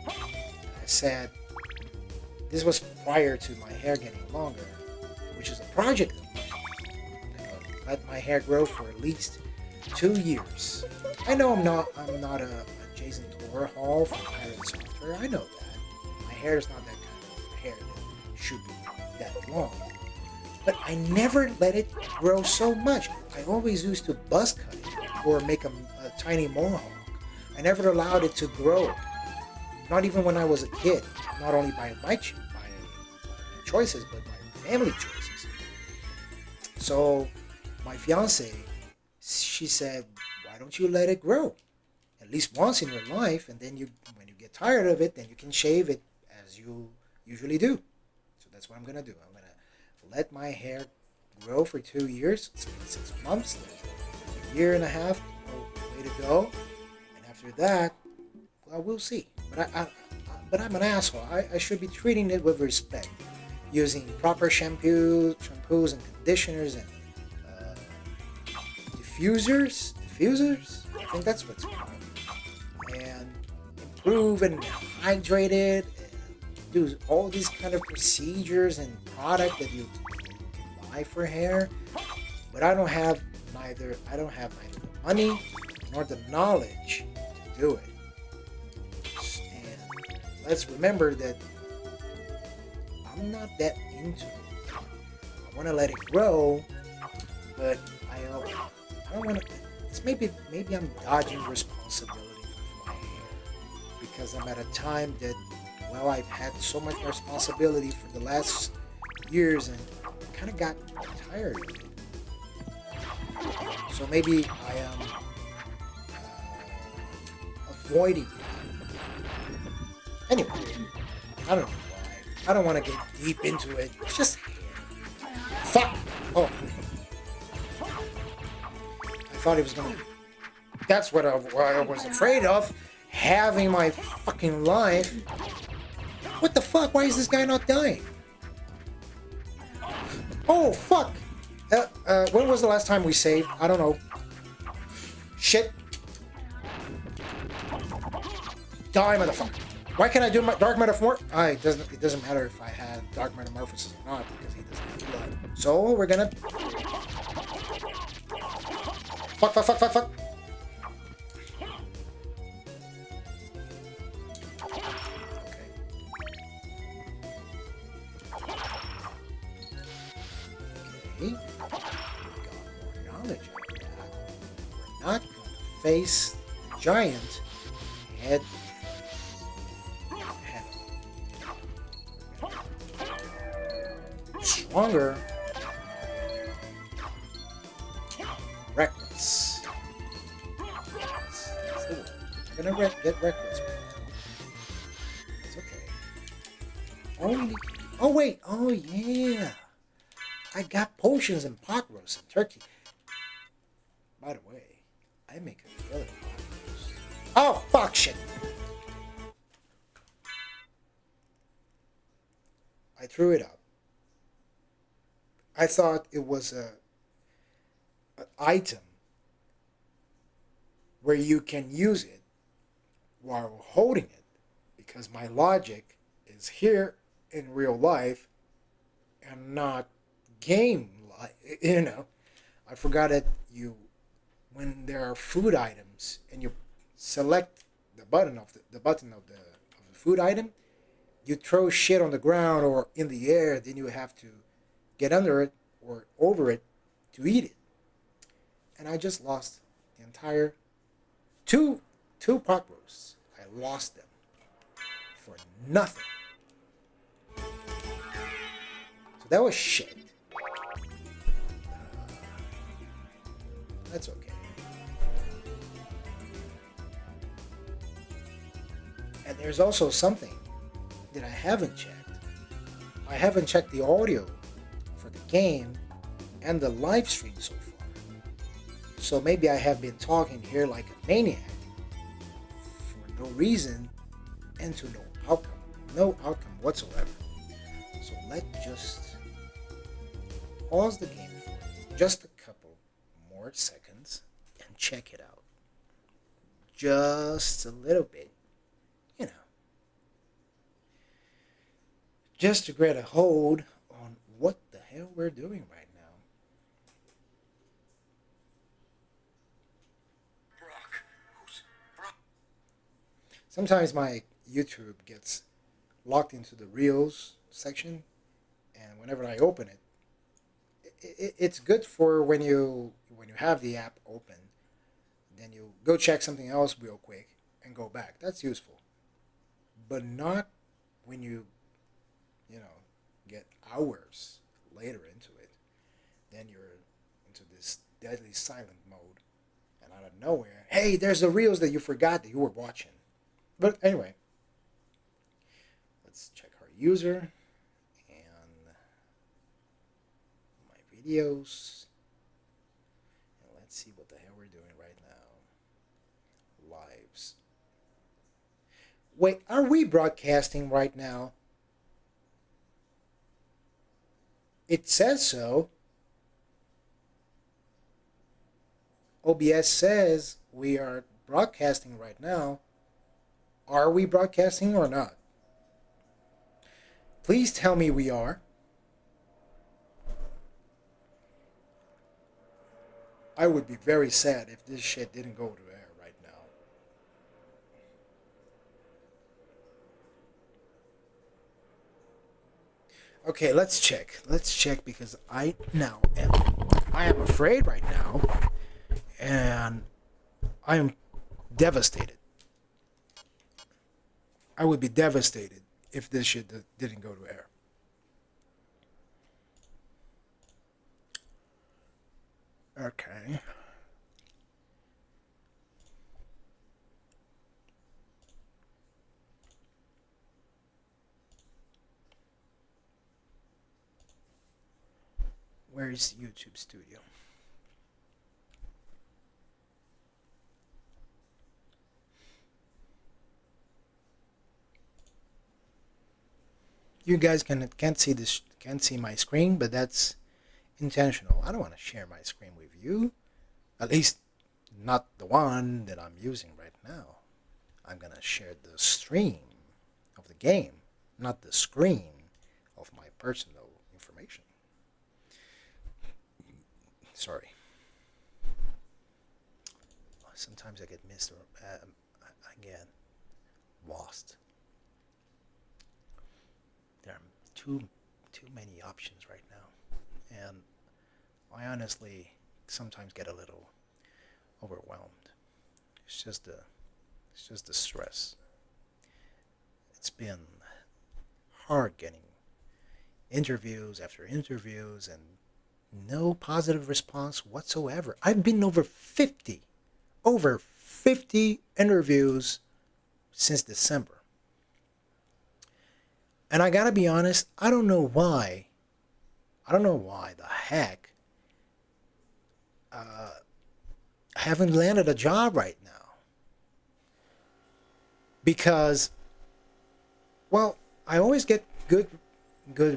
I said, this was prior to my hair getting longer, which is a project of mine. Let my hair grow for at least 2 years. I know I'm not a Jason Hall from Pirate Software. I know that. My hair is not that kind of hair that should be that long. But I never let it grow so much. I always used to buzz cut it or make a tiny mohawk. I never allowed it to grow. Not even when I was a kid. Not only by my choices, but by family choices. So my fiance, she said, why don't you let it grow at least once in your life, and then when you get tired of it, then you can shave it as you usually do. So that's what I'm gonna do. I'm gonna let my hair grow for 2 years. It's been 6 months. There's a year and a half way to go, and after that, well, we'll see. But I'm an asshole. I should be treating it with respect. using proper shampoos and conditioners and diffusers. I think that's what's called, and improve and hydrate it, and do all these kind of procedures and product that you can buy for hair. But I don't have neither the money nor the knowledge to do it. And let's remember that I'm not that into it. I want to let it grow, but I don't want to. It's maybe I'm dodging responsibility with my hair because I'm at a time that, well, I've had so much responsibility for the last years and kind of got tired of it. So maybe I am avoiding it. Anyway, I don't know why. I don't want to get deep into it. It's just fuck. Oh, I thought he was gonna. That's what I was afraid of. Having my fucking life. What the fuck? Why is this guy not dying? Oh fuck. When was the last time we saved? I don't know. Shit. Die, motherfucker. Why can't I do my dark metamorphosis? It doesn't matter if I had dark metamorphosis or not because he doesn't have blood. So we're gonna. Fuck. Okay. Got more knowledge out of that. We're not gonna face the giant head. Stronger, reckless. I'm gonna get reckless. It's okay. Oh wait. Oh yeah. I got potions and pot roast and turkey. By the way, I make a killer pot roast. Oh fuck shit. I threw it up. I thought it was an item where you can use it while holding it, because my logic is here in real life and not game life. You know, I forgot that when there are food items and you select the button of the food item, you throw shit on the ground or in the air, then you have to get under it or over it to eat it. And I just lost the entire two pot roasts. I lost them for nothing. So that was shit. That's okay. And there's also something that I haven't checked. I haven't checked the audio for the game and the live stream so far. So maybe I have been talking here like a maniac for no reason and to no outcome whatsoever. So let's just pause the game for just a couple more seconds and check it out. Just a little bit, you know. Just to get a hold on what the hell we're doing right now. Sometimes my YouTube gets locked into the Reels section, and whenever I open it, it's good for when you have the app open, then you go check something else real quick and go back. That's useful, but not when you get hours later into it. Then you're into this deadly silent mode, and out of nowhere, hey, there's the Reels that you forgot that you were watching. But anyway, let's check our user and my videos, and let's see what the hell we're doing right now. Lives. Wait, are we broadcasting right now? It says so. OBS says we are broadcasting right now. Are we broadcasting or not? Please tell me we are. I would be very sad if this shit didn't go to air right now. Okay, let's check. Let's check because I am afraid right now, and I am devastated. I would be devastated if this shit didn't go to air. Okay. Where is YouTube Studio? You guys can't see my screen, but that's intentional. I don't want to share my screen with you. At least not the one that I'm using right now. I'm gonna share the stream of the game, not the screen of my personal information. Sorry. Sometimes I get missed or again lost. There are too many options right now, and I honestly sometimes get a little overwhelmed. It's just the stress. It's been hard getting interviews after interviews and no positive response whatsoever. I've been over 50 interviews since December. And I gotta be honest, I don't know why the heck I haven't landed a job right now. Because, well, I always get good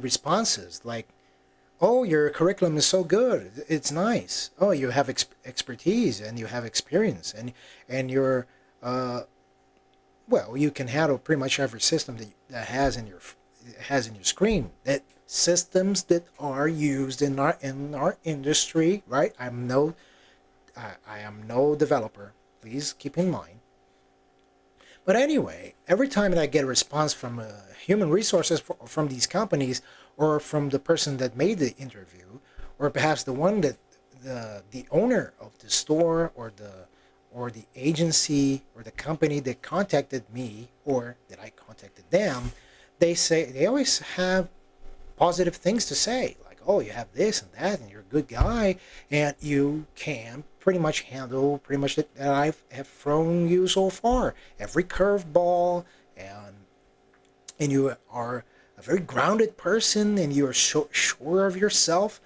responses like, oh, your curriculum is so good, it's nice. Oh, you have expertise and you have experience, and you're well, you can handle pretty much every system that has in your screen. That systems that are used in our industry, right? I am no developer. Please keep in mind. But anyway, every time that I get a response from human resources from these companies, or from the person that made the interview, or perhaps the one that the owner of the store, or the agency or the company that contacted me or that I contacted them, they always have positive things to say, like, oh, you have this and that, and you're a good guy, and you can pretty much handle pretty much that I have thrown you so far, every curveball, and you are a very grounded person, and you are sure of yourself,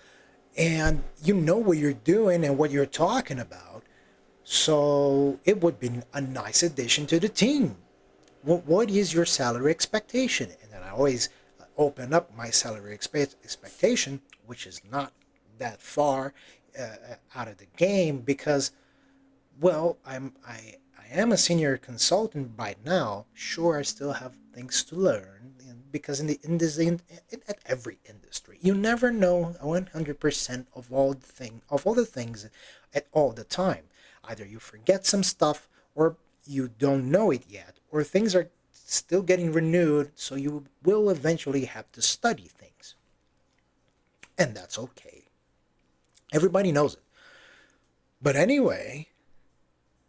and you know what you're doing and what you're talking about. So it would be a nice addition to the team. What is your salary expectation? And then I always open up my salary expectation, which is not that far out of the game, because, well, I am a senior consultant by now. Sure, I still have things to learn, because at every industry, you never know 100% of all the things at all the time. Either you forget some stuff, or you don't know it yet, or things are still getting renewed, so you will eventually have to study things. And that's okay. Everybody knows it. But anyway,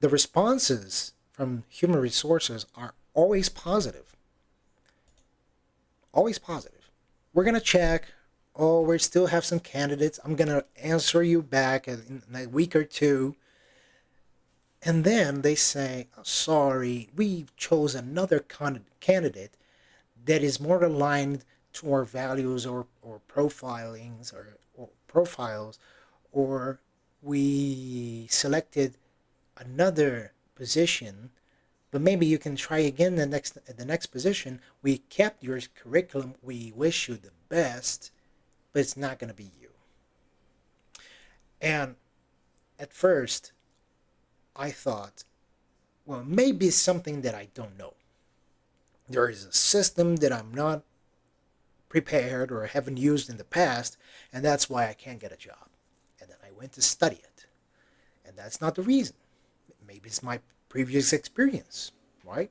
the responses from human resources are always positive. Always positive. We're going to check. Oh, we still have some candidates. I'm going to answer you back in a week or two. And then they say, oh, sorry, we chose another candidate that is more aligned to our values, or profilings, or profiles, or we selected another position, but maybe you can try again the next position. We kept your curriculum. We wish you the best. but it's not going to be you. And at first, I thought, well, maybe it's something that I don't know. There is a system that I'm not prepared or haven't used in the past, and that's why I can't get a job. And then I went to study it. And that's not the reason. Maybe it's my previous experience, right?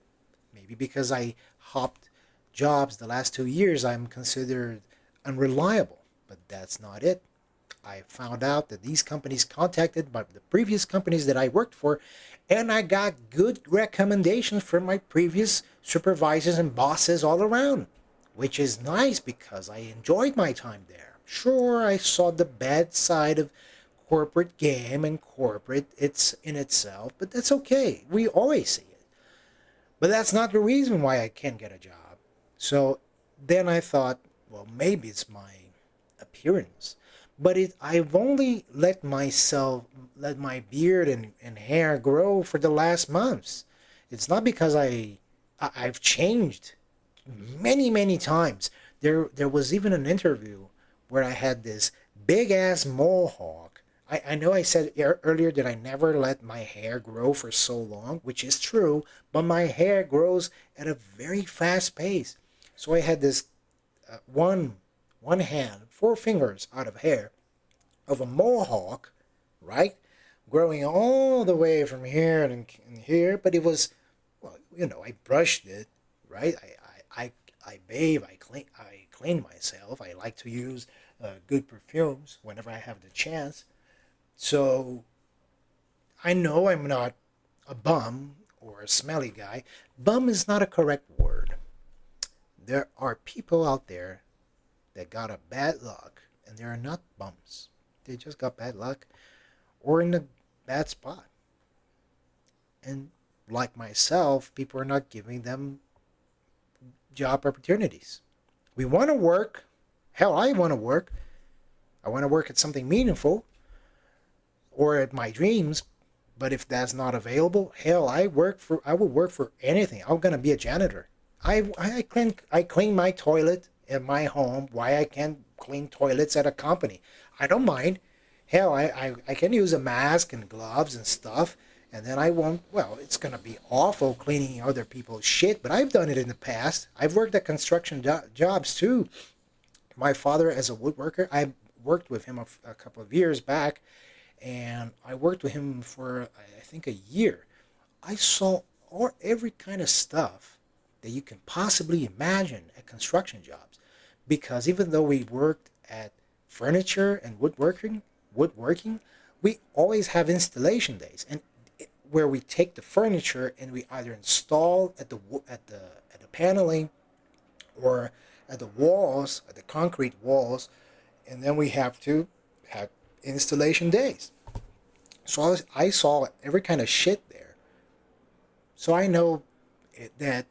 Maybe because I hopped jobs the last 2 years, I'm considered unreliable. But that's not it. I found out that these companies contacted by the previous companies that I worked for, and I got good recommendations from my previous supervisors and bosses all around, which is nice because I enjoyed my time there. Sure, I saw the bad side of corporate game and corporate it's in itself, but that's okay. We always see it. But that's not the reason why I can't get a job. So then I thought, well, maybe it's my appearance. But I've only let my beard and hair grow for the last months. It's not because I've changed many times. There was even an interview where I had this big ass mohawk. I know I said earlier that I never let my hair grow for so long, which is true, but my hair grows at a very fast pace. So I had this one hand, 4 fingers out of hair of a mohawk, right? Growing all the way from here and here, but it was, well, I brushed it, right? I bathe, I clean myself. I like to use good perfumes whenever I have the chance. So I know I'm not a bum or a smelly guy. Bum is not a correct word. There are people out there that got a bad luck, and they are not bums. They just got bad luck or in a bad spot. And like myself, people are not giving them job opportunities. We want to work. Hell, I want to work. I want to work at something meaningful or at my dreams. But if that's not available, hell, I will work for anything. I'm gonna be a janitor. I clean my toilet in my home. Why I can't clean toilets at a company? I don't mind. Hell, I can use a mask and gloves and stuff, and then I won't. Well, it's gonna be awful cleaning other people's shit, but I've done it in the past. I've worked at construction jobs too. My father, as a woodworker, I worked with him a couple of years back, and I worked with him for I think a year. I saw every kind of stuff that you can possibly imagine at construction jobs, because even though we worked at furniture and woodworking, we always have installation days, and where we take the furniture and we either install at the paneling or at the walls, at the concrete walls, and then we have to have installation days. So I saw every kind of shit there. So I know that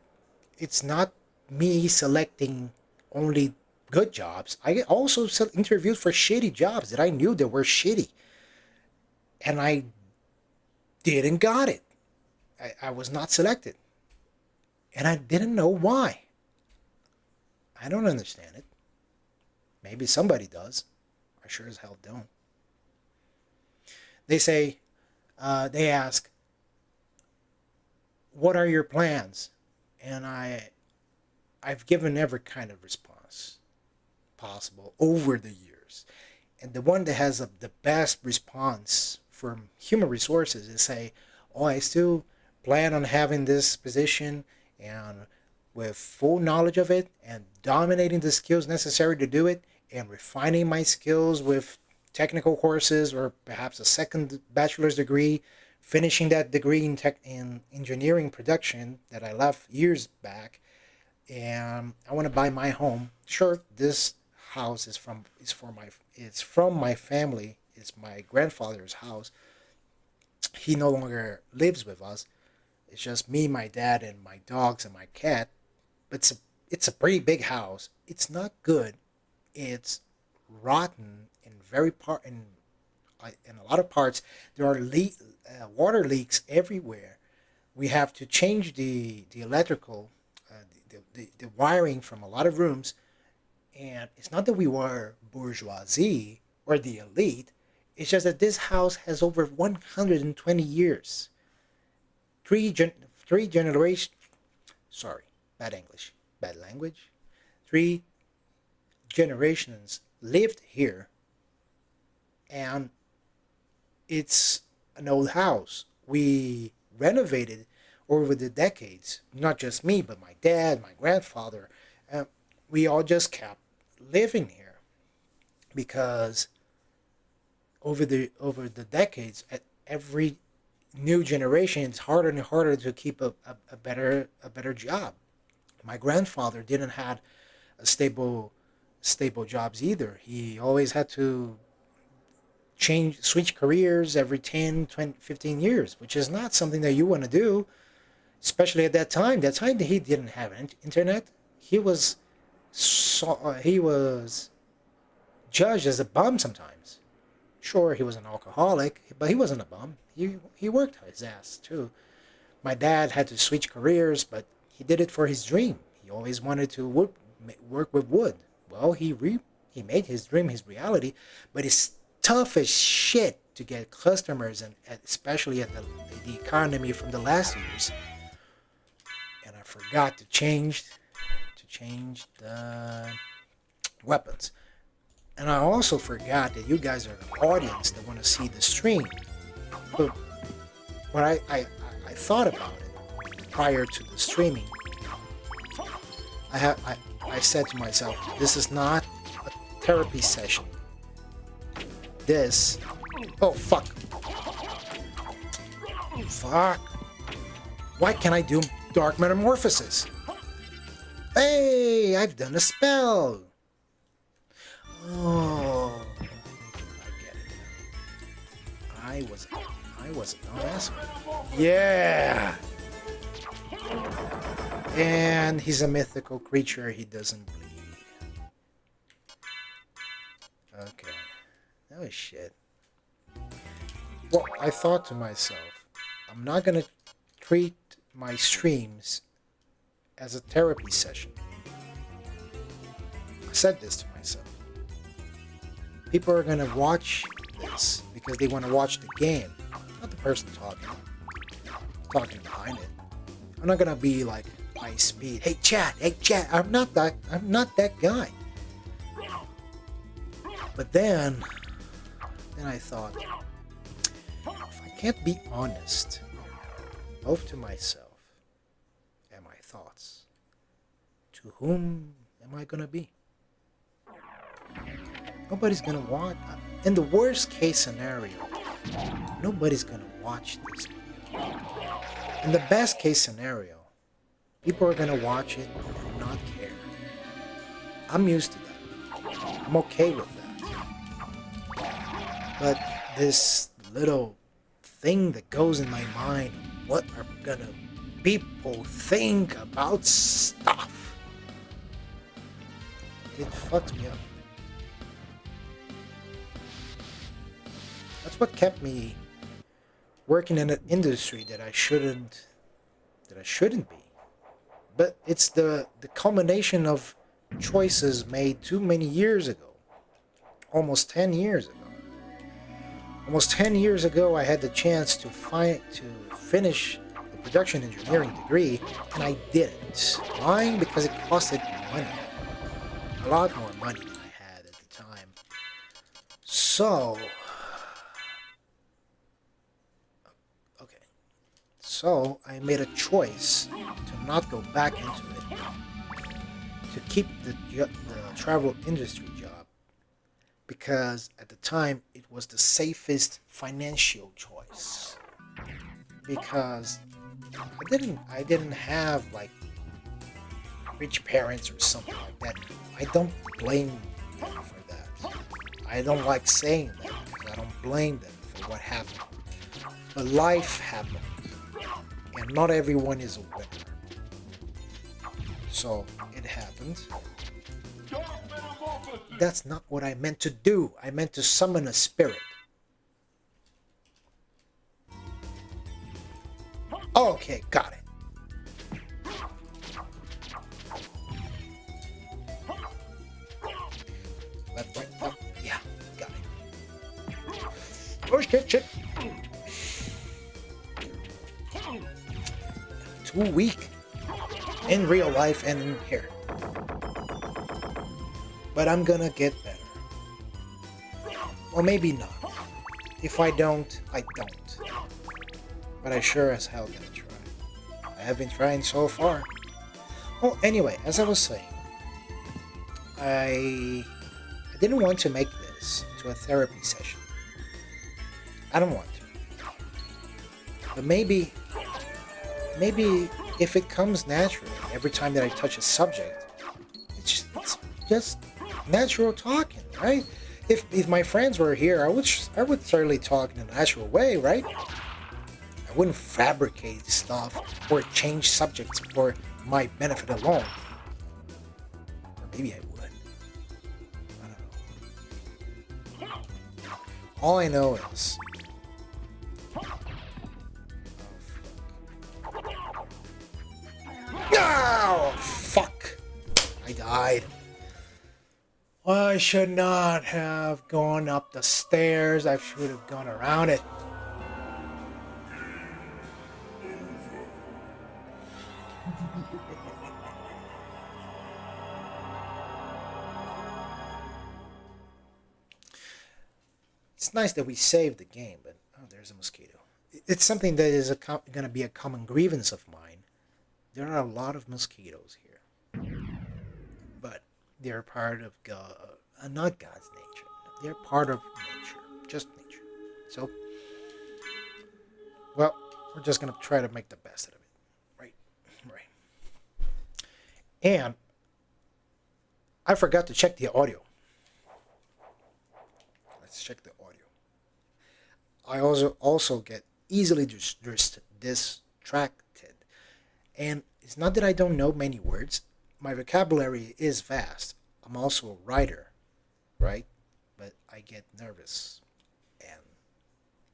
it's not me selecting only good jobs. I also interviewed for shitty jobs that I knew that were shitty. And I didn't got it. I was not selected. And I didn't know why. I don't understand it. Maybe somebody does. I sure as hell don't. They ask, what are your plans? And I've given every kind of response possible over the years. And the one that has the best response from human resources is say, oh, I still plan on having this position and with full knowledge of it and dominating the skills necessary to do it and refining my skills with technical courses or perhaps a second bachelor's degree, finishing that degree in engineering production that I left years back, and I want to buy my home. Sure, this house is from my family. It's my grandfather's house. He no longer lives with us. It's just me, my dad, and my dogs and my cat. But it's a pretty big house. It's not good. It's rotten in a lot of parts. There are water leaks everywhere. We have to change the electrical, the wiring from a lot of rooms, And it's not that we were bourgeoisie or the elite. It's just that this house has over 120 years. Three generations. Sorry, bad English, bad language. Three generations lived here, and it's an old house. We renovated over the decades. Not just me, but my dad, my grandfather. Uh, we all just kept living here because over the decades, at every new generation, it's harder and harder to keep a better job. My grandfather didn't have a stable jobs either. He always had to switch careers every 10, 20, 15 years, which is not something that you want to do, especially at that time. That time he didn't have internet. He was judged as a bum sometimes. Sure, he was an alcoholic, but he wasn't a bum. He worked his ass too. My dad had to switch careers, but he did it for his dream. He always wanted to work with wood. Well, he made his dream his reality, but it's tough as shit to get customers, and especially at the economy from the last years. And I forgot to change the weapons. And I also forgot that you guys are the audience that want to see the stream. But I thought about it prior to the streaming. I said to myself, this is not a therapy session. Oh fuck. Fuck. Why can't I do dark metamorphosis? Hey, I've done a spell. Oh, I get it. I was an asshole. Yeah. And he's a mythical creature. He doesn't bleed. Okay. Oh shit. Well, I thought to myself, I'm not gonna treat my streams as a therapy session. I said this to myself. People are gonna watch this because they want to watch the game, not the person talking behind it. I'm not gonna be like high speed. Hey chat. I'm not that guy. But then I thought, if I can't be honest, both to myself and my thoughts, to whom am I gonna be? Nobody's gonna watch. In the worst case scenario, nobody's gonna watch this video. In the best case scenario, people are gonna watch it and not care. I'm used to that. I'm okay with that. But this little thing that goes in my mind, what are gonna people think about stuff? It fucks me up. That's what kept me working in an industry that I shouldn't be. But it's the culmination of choices made too many years ago. Almost 10 years ago. Almost 10 years ago, I had the chance to finish the production engineering degree, and I didn't. Why? Because it costed money. A lot more money than I had at the time. So I made a choice to not go back into it, to keep the travel industry job, because at the time it was the safest financial choice. Because I didn't have like rich parents or something like that. I don't blame them for that. I don't like saying that because I don't blame them for what happened. But life happened. And not everyone is a winner. So it happened. That's not what I meant to do. I meant to summon a spirit. Okay, got it. left, right, up. Yeah, got it. Oh, shit. Too weak. In real life and in here. But I'm gonna get better. Or maybe not. If I don't, I don't. But I sure as hell gonna try. I have been trying so far. Well, anyway, as I was saying, I didn't want to make this into a therapy session. I don't want to. But maybe if it comes naturally every time that I touch a subject, it's just natural talking, right? If my friends were here, I would certainly talk in a natural way, right? I wouldn't fabricate stuff or change subjects for my benefit alone. Or maybe I would. I don't know. All I know is... Oh, fuck! I died. I should not have gone up the stairs. I should have gone around it. It's nice that we saved the game, but oh, there's a mosquito. It's something that is going to be a common grievance of mine. There are a lot of mosquitoes here, but they're part of God, not God's nature. They're part of nature, just nature. So, well, we're just going to try to make the best out of it, right? And I forgot to check the audio. Let's check the audio. I also get easily distracted. And it's not that I don't know many words. My vocabulary is vast. I'm also a writer, right? But I get nervous and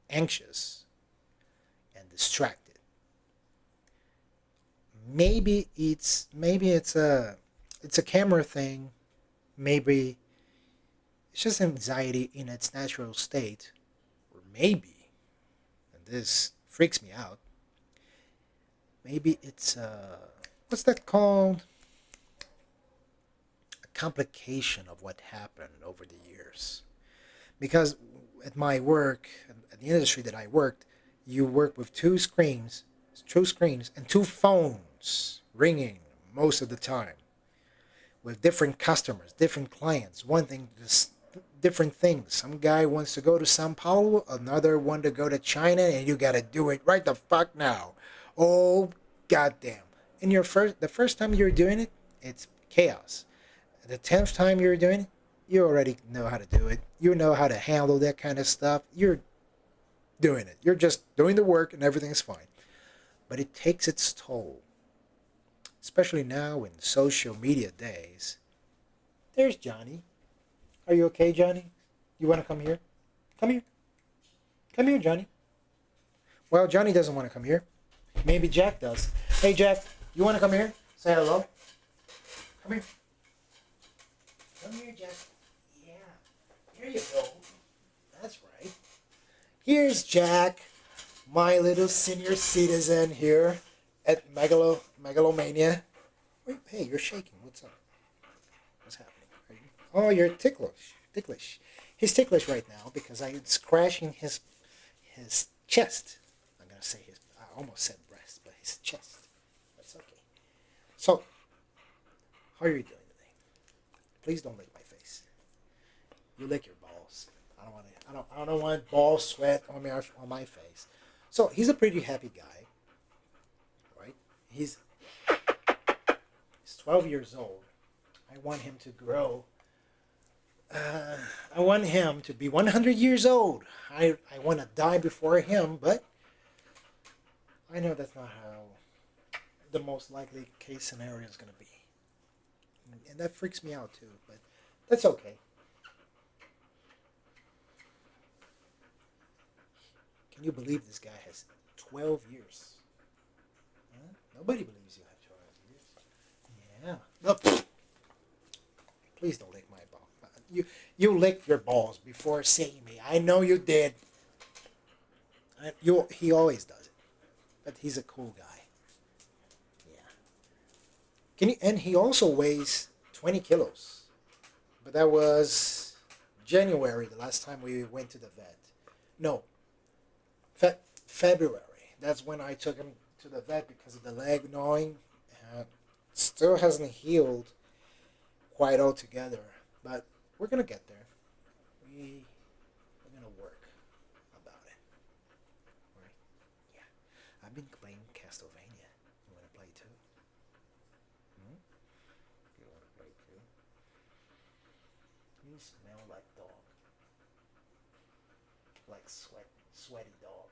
anxious and distracted. Maybe it's a camera thing. Maybe it's just anxiety in its natural state. Or maybe, and this freaks me out, maybe it's what's that called? A complication of what happened over the years. Because at my work, at the industry that I worked, you work with two screens and two phones ringing most of the time. With different customers, different clients, different things. Some guy wants to go to Sao Paulo, another one to go to China, and you gotta do it right the fuck now. Oh, goddamn. And the first time you're doing it, it's chaos. The 10th time you're doing it, you already know how to do it. You know how to handle that kind of stuff. You're doing it. You're just doing the work and everything's fine. But it takes its toll. Especially now in social media days. There's Johnny. Are you okay, Johnny? You want to come here? Come here. Come here, Johnny. Well, Johnny doesn't want to come here. Maybe Jack does. Hey, Jack, you want to come here? Say hello. Come here. Come here, Jack. Yeah. Here you go. That's right. Here's Jack, my little senior citizen here at Megalomania. Wait, hey, you're shaking. What's up? What's happening? Oh, you're ticklish. He's ticklish right now because I'm scratching his chest. I'm gonna say I almost said breast, but his chest. That's okay. So, how are you doing today? Please don't lick my face. You lick your balls. I don't want ball sweat on my face. So he's a pretty happy guy, right? He's 12 years old. I want him to grow. I want him to be 100 years old. I want to die before him, but I know that's not how the most likely case scenario is going to be. And that freaks me out too, but that's okay. Can you believe this guy has 12 years? Huh? Nobody believes you have 12 years. Yeah. No, please don't lick my ball. You licked your balls before seeing me. I know you did. He always does it, but he's a cool guy. Yeah. And he also weighs 20 kilos, but that was January the last time we went to the vet. No, February. That's when I took him to the vet because of the leg gnawing. Still hasn't healed quite altogether, but we're gonna get there. We're gonna work about it. Right? Yeah. I've been playing Castlevania. You wanna play too? You wanna play too? You smell like dog. Like sweaty dog.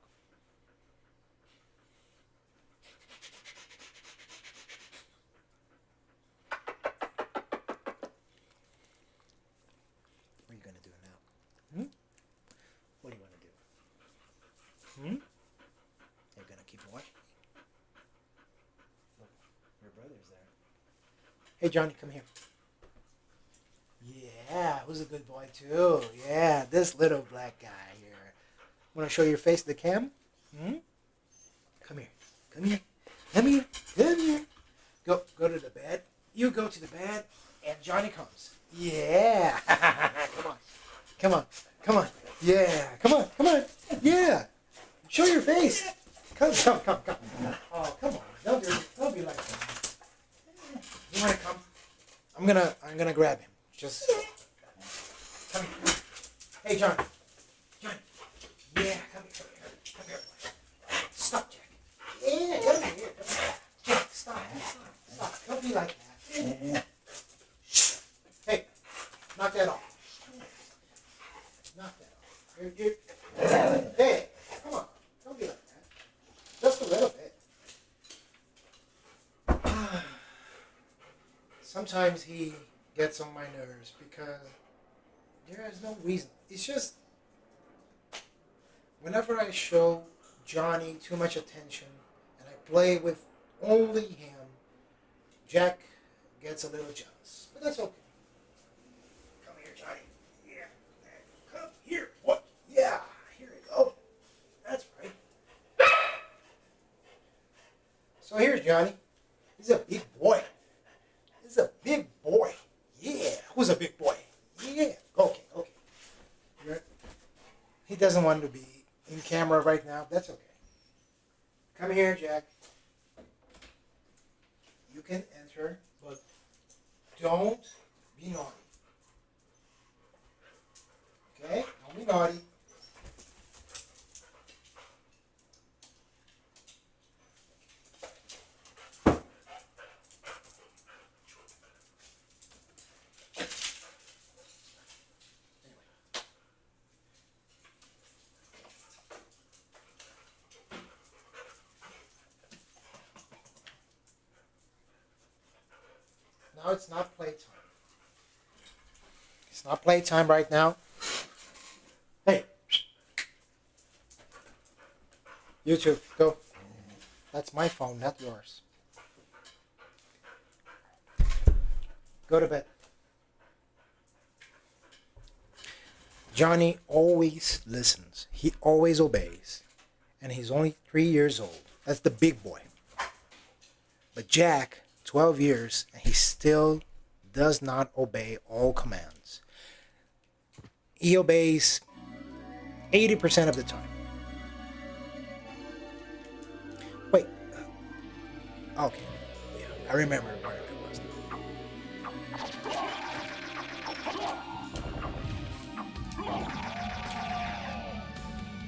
What are you gonna do now? What do you want to do? You're gonna keep watching? Look, your brother's there. Hey, Johnny, come here. Yeah, who's a good boy too? Yeah, this little black guy here. Want to show your face to the cam? Come here. Come here. Come here. Come here. Go to the bed. You go to the bed, and Johnny comes. Yeah. Come on. Come on. Come on. Yeah. Come on. Come on. Yeah. Show your face. Come. Oh, come on. Don't be like that. You want to come? I'm gonna grab him. Just come here. Hey, Johnny. Johnny. Yeah. Come here. Stop, Jack. Yeah. Come here. Jack. Stop. Don't be like that. Hey. Knock that off. Hey, come on. Don't be like that. Just a little bit. Sometimes he gets on my nerves because there is no reason. It's just whenever I show Johnny too much attention and I play with only him, Jack gets a little jealous. But that's okay. Come here, Johnny. Yeah. Come here. What? Yeah. Here you go. That's right. So here's Johnny. He's a big boy. He's a big boy. Yeah. Who's a big boy? Yeah. Okay. He doesn't want to be in camera right now. That's okay. Come here, Jack. You can enter, but don't be naughty. Okay? Don't be naughty. Now it's not playtime. It's not playtime right now. Hey. You two, go. That's my phone, not yours. Go to bed. Johnny always listens. He always obeys. And he's only 3 years old. That's the big boy. But Jack, 12 years, and he still does not obey all commands. He obeys 80% of the time. Wait. Okay. Yeah, I remember where it was now.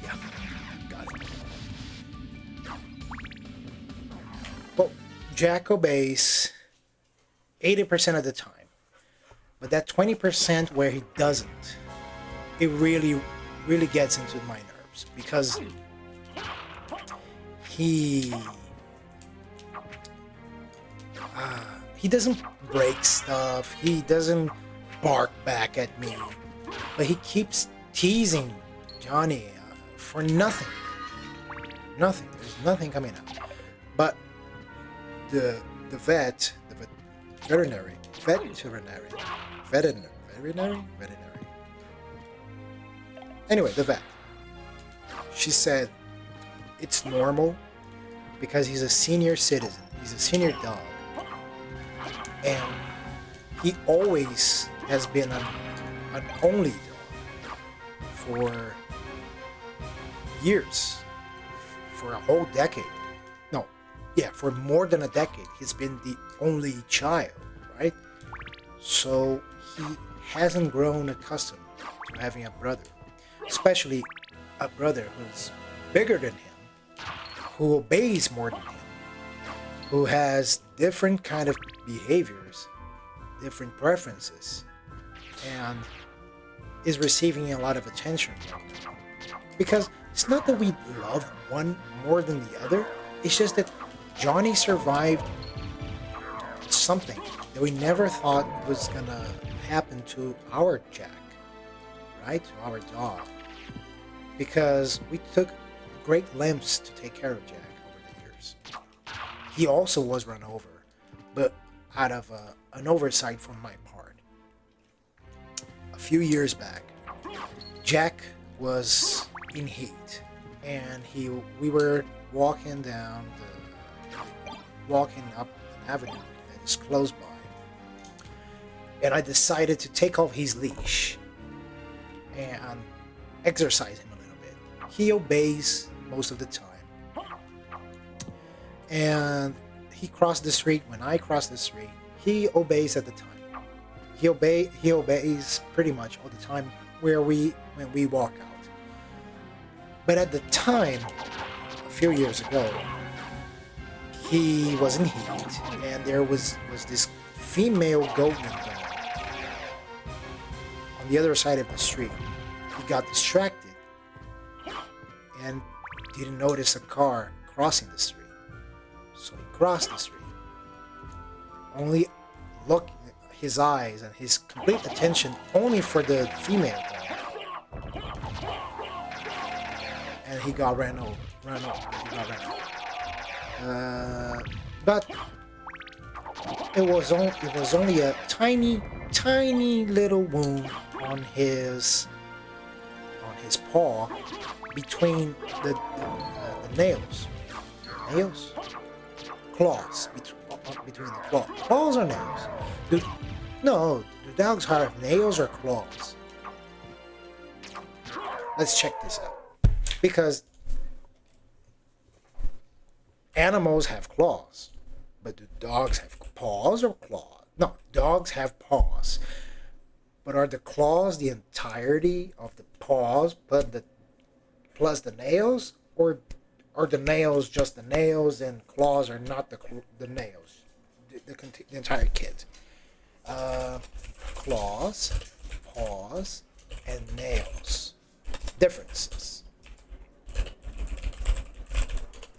Yeah, got it. Well, Jack obeys 80% of the time. But that 20% where he doesn't, it really gets into my nerves because he doesn't break stuff. He doesn't bark back at me, but he keeps teasing Johnny for nothing. Nothing. There's nothing coming out. But the veterinary. Veterinary? Anyway, the vet. She said it's normal because he's a senior citizen. He's a senior dog. And he always has been an only dog for years. For a whole decade. No, yeah, for more than a decade. He's been the only child, right? So he hasn't grown accustomed to having a brother. Especially a brother who's bigger than him, who obeys more than him, who has different kind of behaviors, different preferences, and is receiving a lot of attention right now. Because it's not that we love one more than the other, it's just that Johnny survived something that we never thought was gonna happen to our Jack, right? To our dog. Because we took great lengths to take care of Jack over the years. He also was run over, but out of an oversight from my part. A few years back, Jack was in heat, and we were walking up an avenue that is close by, and I decided to take off his leash and exercise him a little bit. He obeys most of the time, and he crossed the street. When I cross the street, he obeys at the time. He obeys pretty much all the time when we walk out. But at the time, a few years ago, he was in heat, and there was this female goatman dog on the other side of the street. He got distracted and didn't notice a car crossing the street. So he crossed the street. Only look his eyes and his complete attention only for the female dog. And he got ran over. But it was only a tiny little wound on his paw between the nails. Nails? Claws. Between the claws. Claws or nails? No, do dogs have nails or claws? Let's check this out. Because animals have claws, but do dogs have paws or claws? No, dogs have paws. But are the claws the entirety of the paws plus the nails? Or are the nails just the nails and claws are not the nails? The entire kit. Claws, paws, and nails. Differences.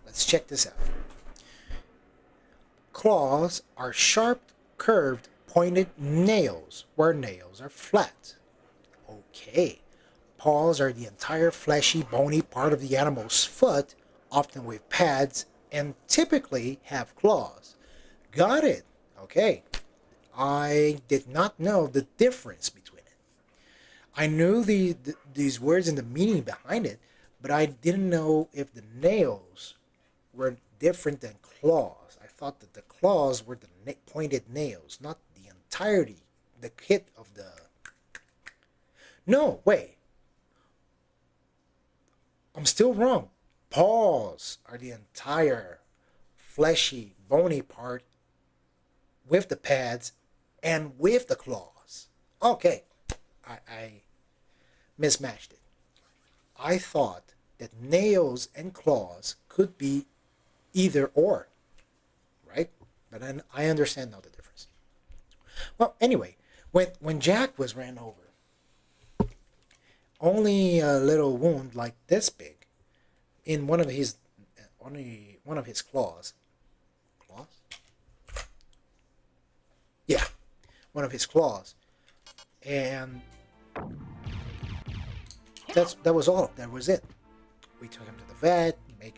Let's check this out. Claws are sharp, curved, pointed nails, where nails are flat. Okay. Paws are the entire fleshy, bony part of the animal's foot, often with pads, and typically have claws. Got it. Okay. I did not know the difference between it. I knew these words and the meaning behind it, but I didn't know if the nails were different than claws. I thought that the claws were the pointed nails, not the entirety, the kit of the... No, wait. I'm still wrong. Paws are the entire fleshy, bony part with the pads and with the claws. Okay, I mismatched it. I thought that nails and claws could be either or, right? But then I understand now the difference. Well, anyway, when Jack was ran over, only a little wound like this big in one of his claws. Claws? Yeah, one of his claws, and that was all. That was it. We took him to the vet, made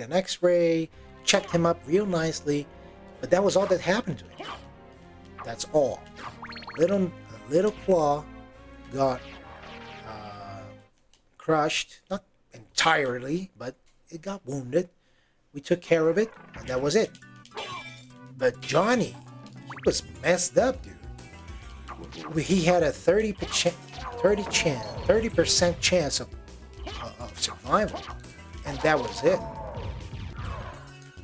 an X-ray, checked him up real nicely, but that was all that happened to him. That's all. A little claw got crushed, not entirely, but it got wounded. We took care of it, and that was it. But Johnny, he was messed up, dude. He had a 30% chance of survival, and that was it.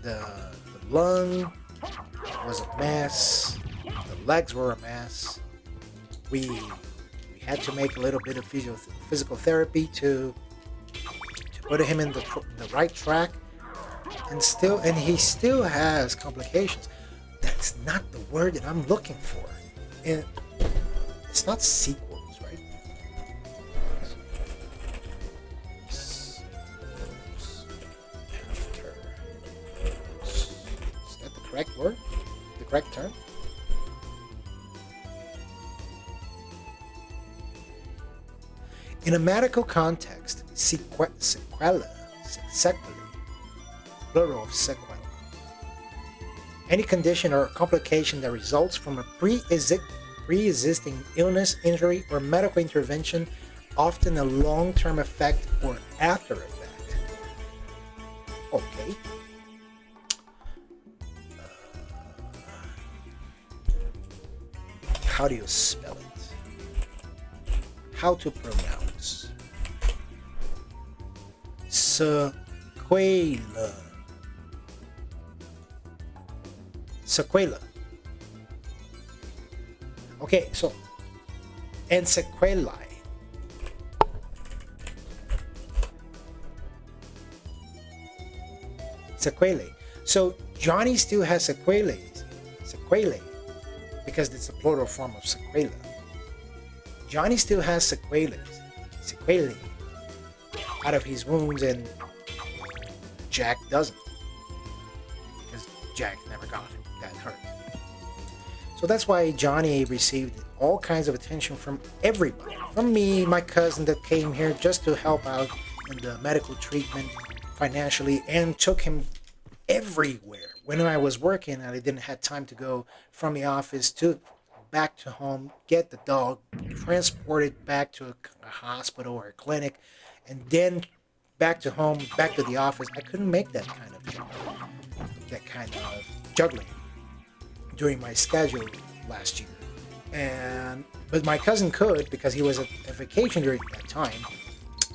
The lung was a mess. The legs were a mess. We had to make a little bit of physical therapy to put him in the right track, and he still has complications. That's not the word that I'm looking for. And it's not sequels, right? After. Is that the correct word? The correct term? In a medical context, sequela, plural of sequela. Any condition or complication that results from a pre-existing illness, injury, or medical intervention, often a long-term effect or after effect. Okay. How do you spell it? How to pronounce? Sequela. Sequela. Okay, so, and sequelae. Sequelae. So Johnny still has sequelae, because it's the plural form of sequela. Johnny still has sequelae out of his wounds, and Jack doesn't, because Jack never got hurt. So that's why Johnny received all kinds of attention from everybody. From me, my cousin that came here just to help out in the medical treatment financially, and took him everywhere. When I was working and I didn't have time to go from the office to back to home, get the dog, transport it back to a hospital or a clinic, and then back to home, back to the office. I couldn't make that kind of juggling during my schedule last year. But my cousin could, because he was at vacation during that time,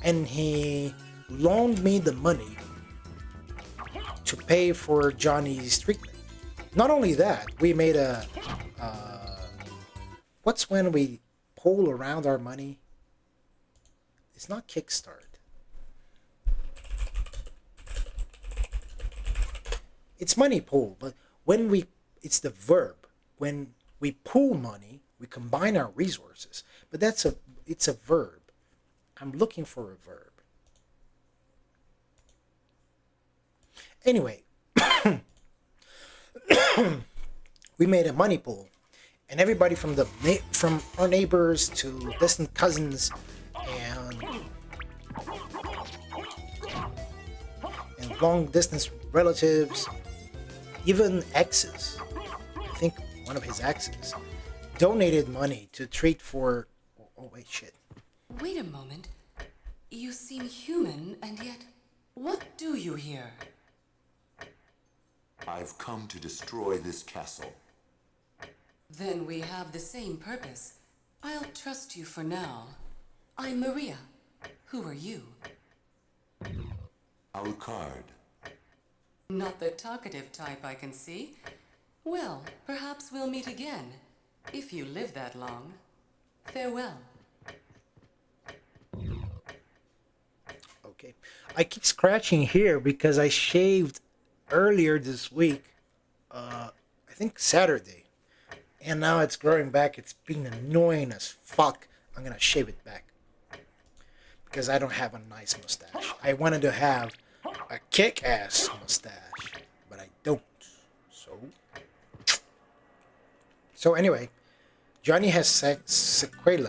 and he loaned me the money to pay for Johnny's treatment. Not only that, we made a what's when we pool around our money? It's not Kickstart. It's money pool, but it's the verb. When we pool money, we combine our resources. But it's a verb. I'm looking for a verb. Anyway, we made a money pool, and everybody from our neighbors to distant cousins and long distance relatives, even exes, I think one of his exes, donated money to treat for... Oh wait, shit. Wait a moment. You seem human, and yet, what do you here? I've come to destroy this castle. Then we have the same purpose. I'll trust you for now. I'm Maria. Who are you? Alucard. Not the talkative type, I can see. Well, perhaps we'll meet again, if you live that long. Farewell. Okay. I keep scratching here because I shaved earlier this week, I think Saturday, and now it's growing back. It's being annoying as fuck. I'm gonna shave it back because I don't have a nice mustache. I wanted to have a kick-ass mustache, but I don't. So anyway, Johnny has sequelae,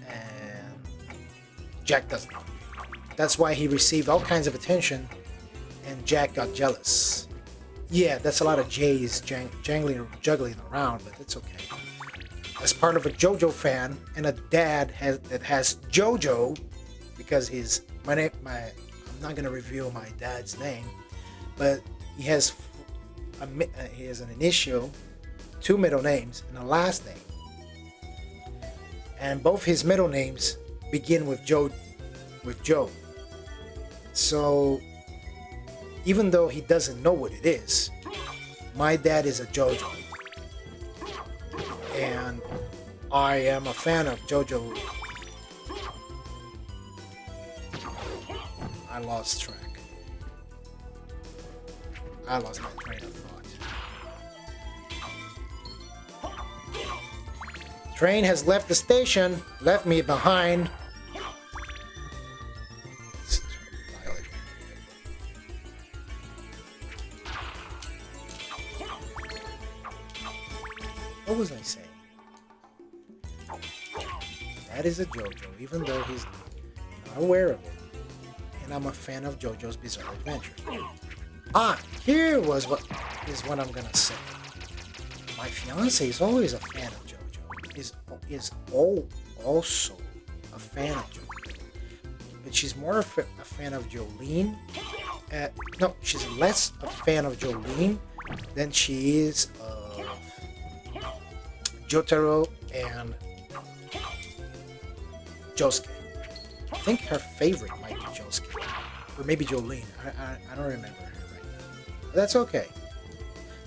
and Jack doesn't. That's why he received all kinds of attention, and Jack got jealous. Yeah, that's a lot of J's juggling around, but it's okay. as part of a JoJo fan and a dad that has JoJo, because I'm not gonna reveal my dad's name, but he has an initial, 2 middle names, and a last name, and both his middle names begin with Joe. So even though he doesn't know what it is, my dad is a JoJo, and I am a fan of JoJo. I lost track. I lost my train of thought. Train has left the station, left me behind. What was I saying? That is a JoJo, even though he's not aware of it. And I'm a fan of JoJo's Bizarre Adventure. Here is what I'm gonna say. My fiance is always a fan of JoJo. Is also a fan of JoJo, but she's more a fan of Jolene. No, she's less a fan of Jolene than she is of Jotaro and Josuke. I think her favorite might be Josuke, or maybe Jolene. I don't remember her right now. But that's okay.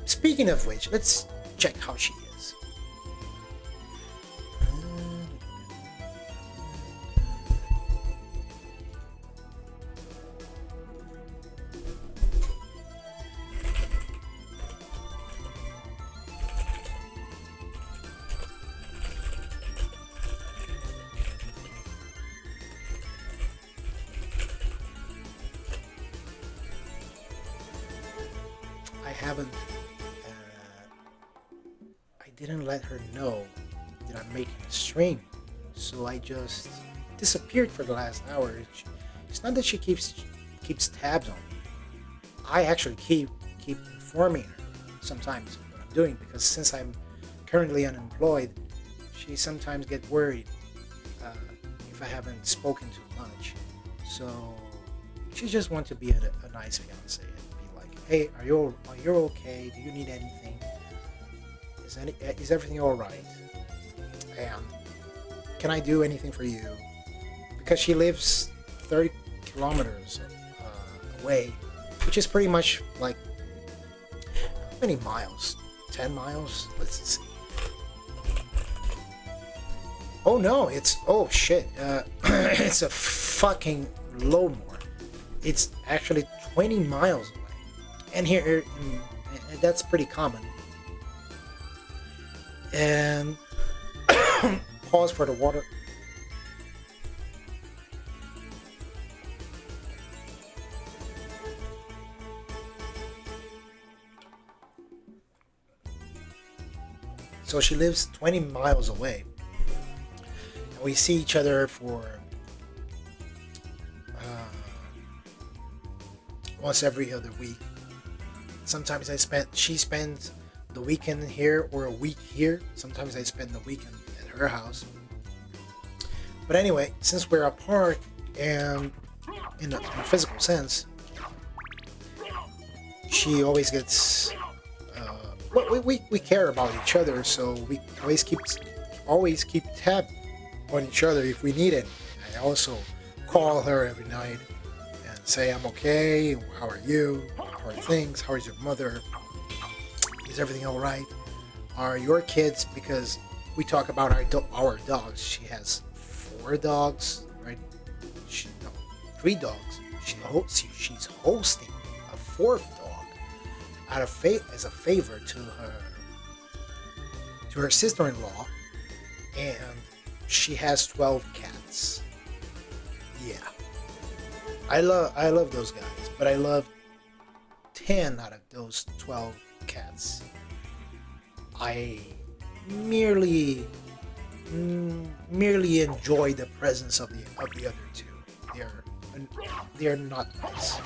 Speaking of which, let's check how she is. I didn't let her know that I'm making a stream, so I just disappeared for the last hour. It's not that she keeps tabs on me. I actually keep informing her sometimes what I'm doing, because since I'm currently unemployed, she sometimes gets worried if I haven't spoken too much. So she just wants to be a nice fiance and be like, hey, are you okay? Do you need anything? Is everything all right? And can I do anything for you? Because she lives 30 kilometers away, which is pretty much like, how many miles? 10 miles? Let's see. Oh no, oh shit. It's a fucking load more. It's actually 20 miles away. And here, that's pretty common. And pause for the water. So she lives 20 miles away, and we see each other for once every other week. Sometimes she spends the weekend here or a week here. Sometimes I spend the weekend at her house. But anyway, since we're apart and in a physical sense, she always gets we care about each other, so we always keep tab on each other if we need it. I also call her every night and say, I'm okay, how are you, how are things, how is your mother, is everything all right? Are your kids? Because we talk about our dogs. She has 4 dogs, right? 3 dogs. She's hosting a 4th dog as a favor to her sister-in-law, and she has 12 cats. Yeah, I love those guys, but I love 10 out of those 12 cats. I merely enjoy the presence of the other 2. They're not nice.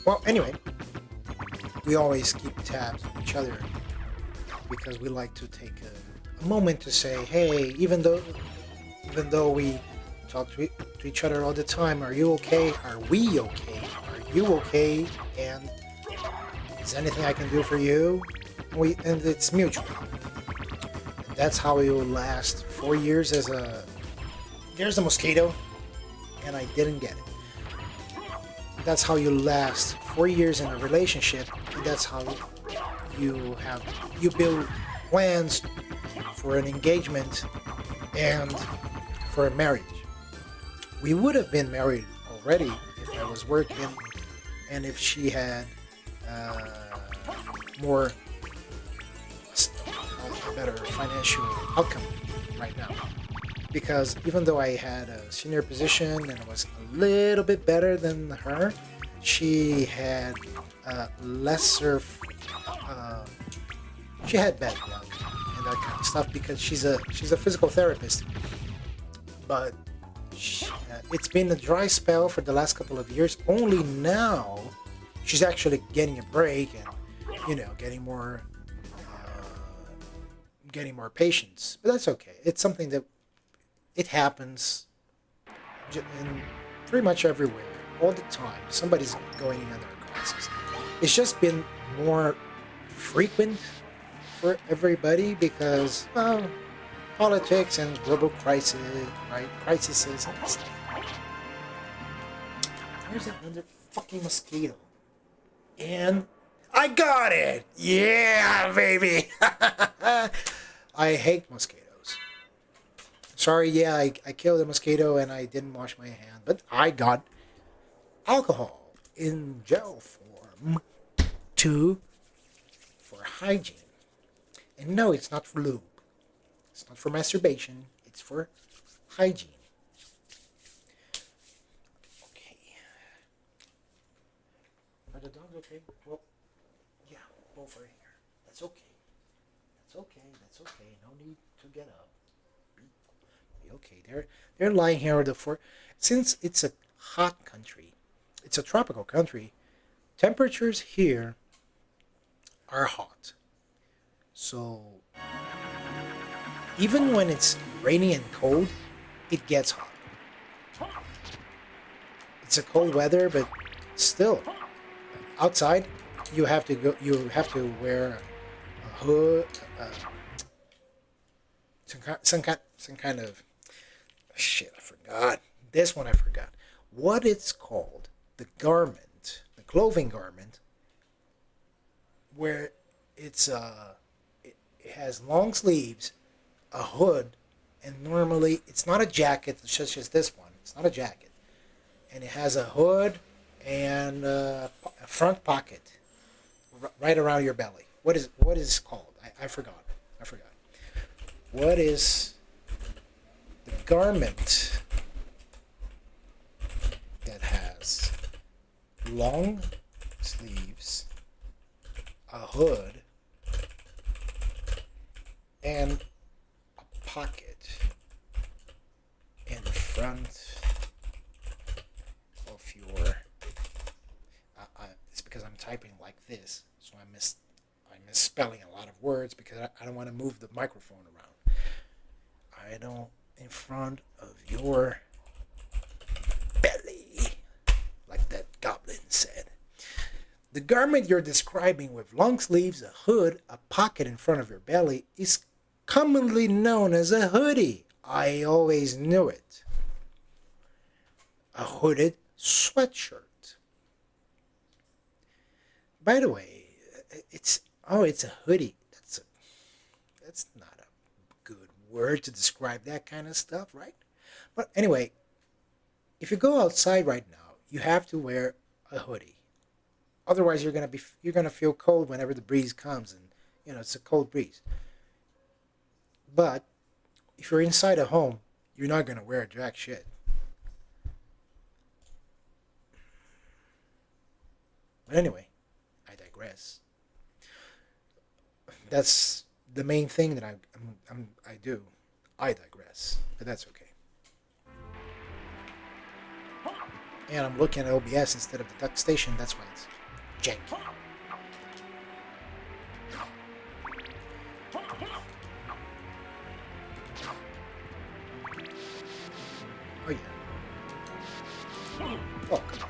Well, anyway, we always keep tabs on each other because we like to take a moment to say, hey, even though we talk to each other all the time, are you okay? Are we okay? Are you okay? And is anything I can do for you? And it's mutual. And that's how we will last 4 years as a... There's a mosquito, and I didn't get it. That's how you last 4 years in a relationship, and that's how you build plans for an engagement and for a marriage. We would have been married already if I was working and if she had a better financial outcome right now. Because even though I had a senior position and it was a little bit better than her, she had lesser. She had bad luck and that kind of stuff because she's a physical therapist. But it's been a dry spell for the last couple of years. Only now she's actually getting a break and getting more patience. But that's okay. It's something that it happens in pretty much everywhere, all the time. Somebody's going in their classes. It's just been more frequent for everybody because, well, politics and global crises and stuff. There's another fucking mosquito. And I got it! Yeah, baby! I hate mosquitoes. Sorry, yeah, I killed a mosquito and I didn't wash my hand, but I got alcohol in gel form for hygiene. And no, it's not for lube. It's not for masturbation. It's for hygiene. Okay. Are the dogs okay? Well, yeah, both are here. That's okay. That's okay. That's okay. No need to get up. Be okay. They're lying here since it's a hot country. It's a tropical country. Temperatures here are hot. So even when it's rainy and cold, it gets hot. It's a cold weather, but still, outside you have to wear a hood, some kind of shit. I forgot this one. I forgot what it's called. The garment, the clothing garment, where it has long sleeves, a hood, and normally it's not a jacket such as this one. It's not a jacket, and it has a hood and a front pocket right around your belly. What is it called? I forgot. What is the garment that has long sleeves, a hood, and a pocket in front of your... it's because I'm typing like this, so I'm misspelling a lot of words because I don't want to move the microphone around. In front of your belly, like that goblin said. The garment you're describing with long sleeves, a hood, a pocket in front of your belly is commonly known as a hoodie. I always knew it. A hooded sweatshirt. By the way, it's a hoodie. That's not a good word to describe that kind of stuff, right? But anyway, if you go outside right now, you have to wear a hoodie. Otherwise, you're gonna feel cold whenever the breeze comes, and it's a cold breeze. But if you're inside a home, you're not gonna wear jack shit. But anyway, I digress. That's the main thing that I do. I digress, but that's okay. And I'm looking at OBS instead of the duck station. That's why it's janky. Oh, yeah. Oh, come on.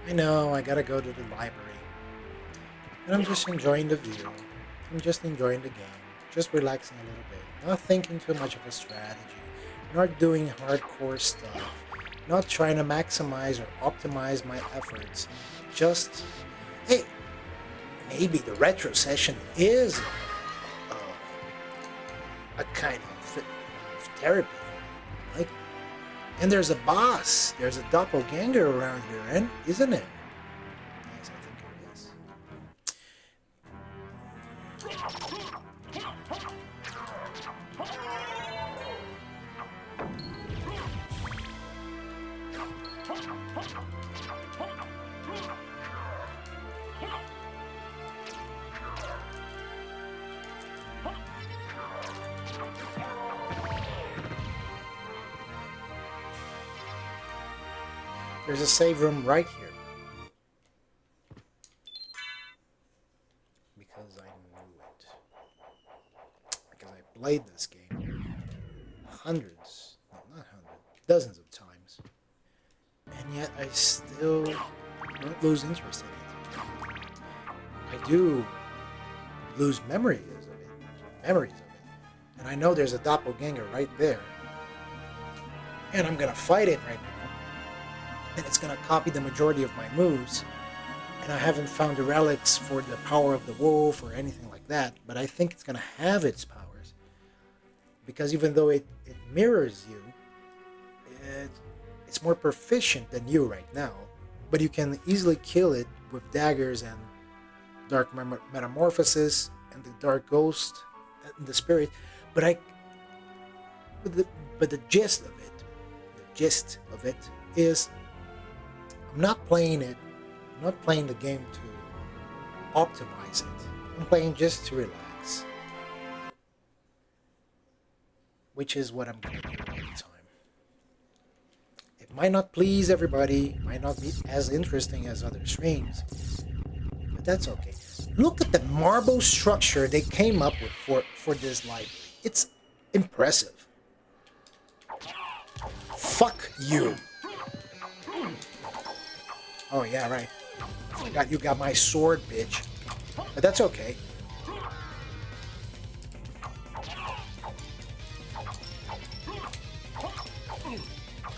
I know, I gotta go to the library. And I'm just enjoying the view. I'm just enjoying the game. Just relaxing a little bit. Not thinking too much of a strategy. Not doing hardcore stuff. Not trying to maximize or optimize my efforts. Just, hey, maybe the retro session is a kind of therapy. Like, and there's a boss. There's a doppelganger around here, isn't it? Yes, I think there is. There's a save room right here. Because I knew it. Because I played this game hundreds, no, not hundreds, dozens of times. And yet I still don't lose interest in it. I do lose memories of it. And I know there's a doppelganger right there. And I'm gonna fight it right now. And it's going to copy the majority of my moves. And I haven't found the relics for the power of the wolf or anything like that, but I think it's going to have its powers. Because even though it mirrors you, it's more proficient than you right now. But you can easily kill it with daggers and dark metamorphosis and the dark ghost and the spirit. But the gist of it is, I'm not playing it. I'm not playing the game to optimize it. I'm playing just to relax, which is what I'm going to do all the time. It might not please everybody, might not be as interesting as other streams, but that's okay. Look at the marble structure they came up with for this library. It's impressive. Fuck you. Oh, yeah, right. I forgot you got my sword, bitch. But that's okay.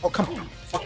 Oh, come on. Fuck.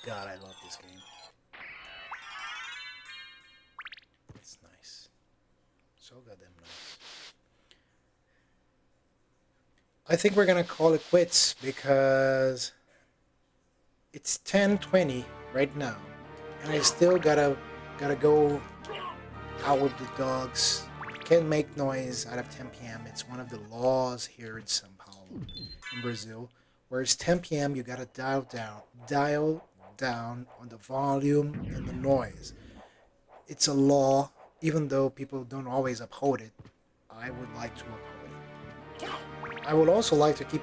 God, I love this game. It's nice. So goddamn nice. I think we're gonna call it quits because it's 10:20 right now, and I still gotta go out with the dogs. Can't make noise out of 10 p.m. It's one of the laws here in São Paulo, in Brazil, where it's 10 p.m. You gotta dial down on the volume and the noise. It's a law, even though people don't always uphold it. I would like to uphold it. I would also like to keep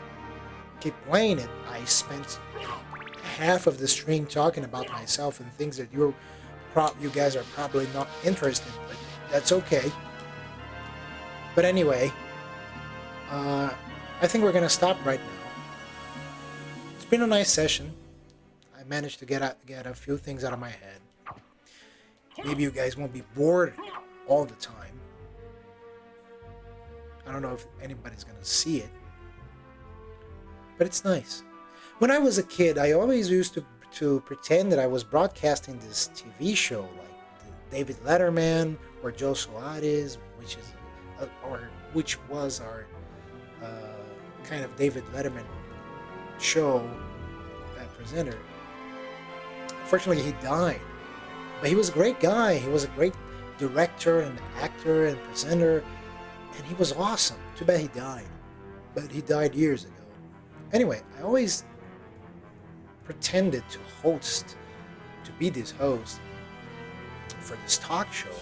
playing it. I spent half of the stream talking about myself and things that you guys are probably not interested in, but that's okay. But anyway, I think we're gonna stop right now. It's been a nice session. I managed to get a few things out of my head. Maybe you guys won't be bored all the time. I don't know if anybody's gonna see it, but it's nice. When I was a kid, I always used to pretend that I was broadcasting this TV show like David Letterman or Joe Suarez, which was our kind of David Letterman show presenter. Unfortunately, he died, but he was a great guy. He was a great director and actor and presenter, and he was awesome. Too bad he died, but he died years ago. Anyway, I always pretended to be this host for this talk show,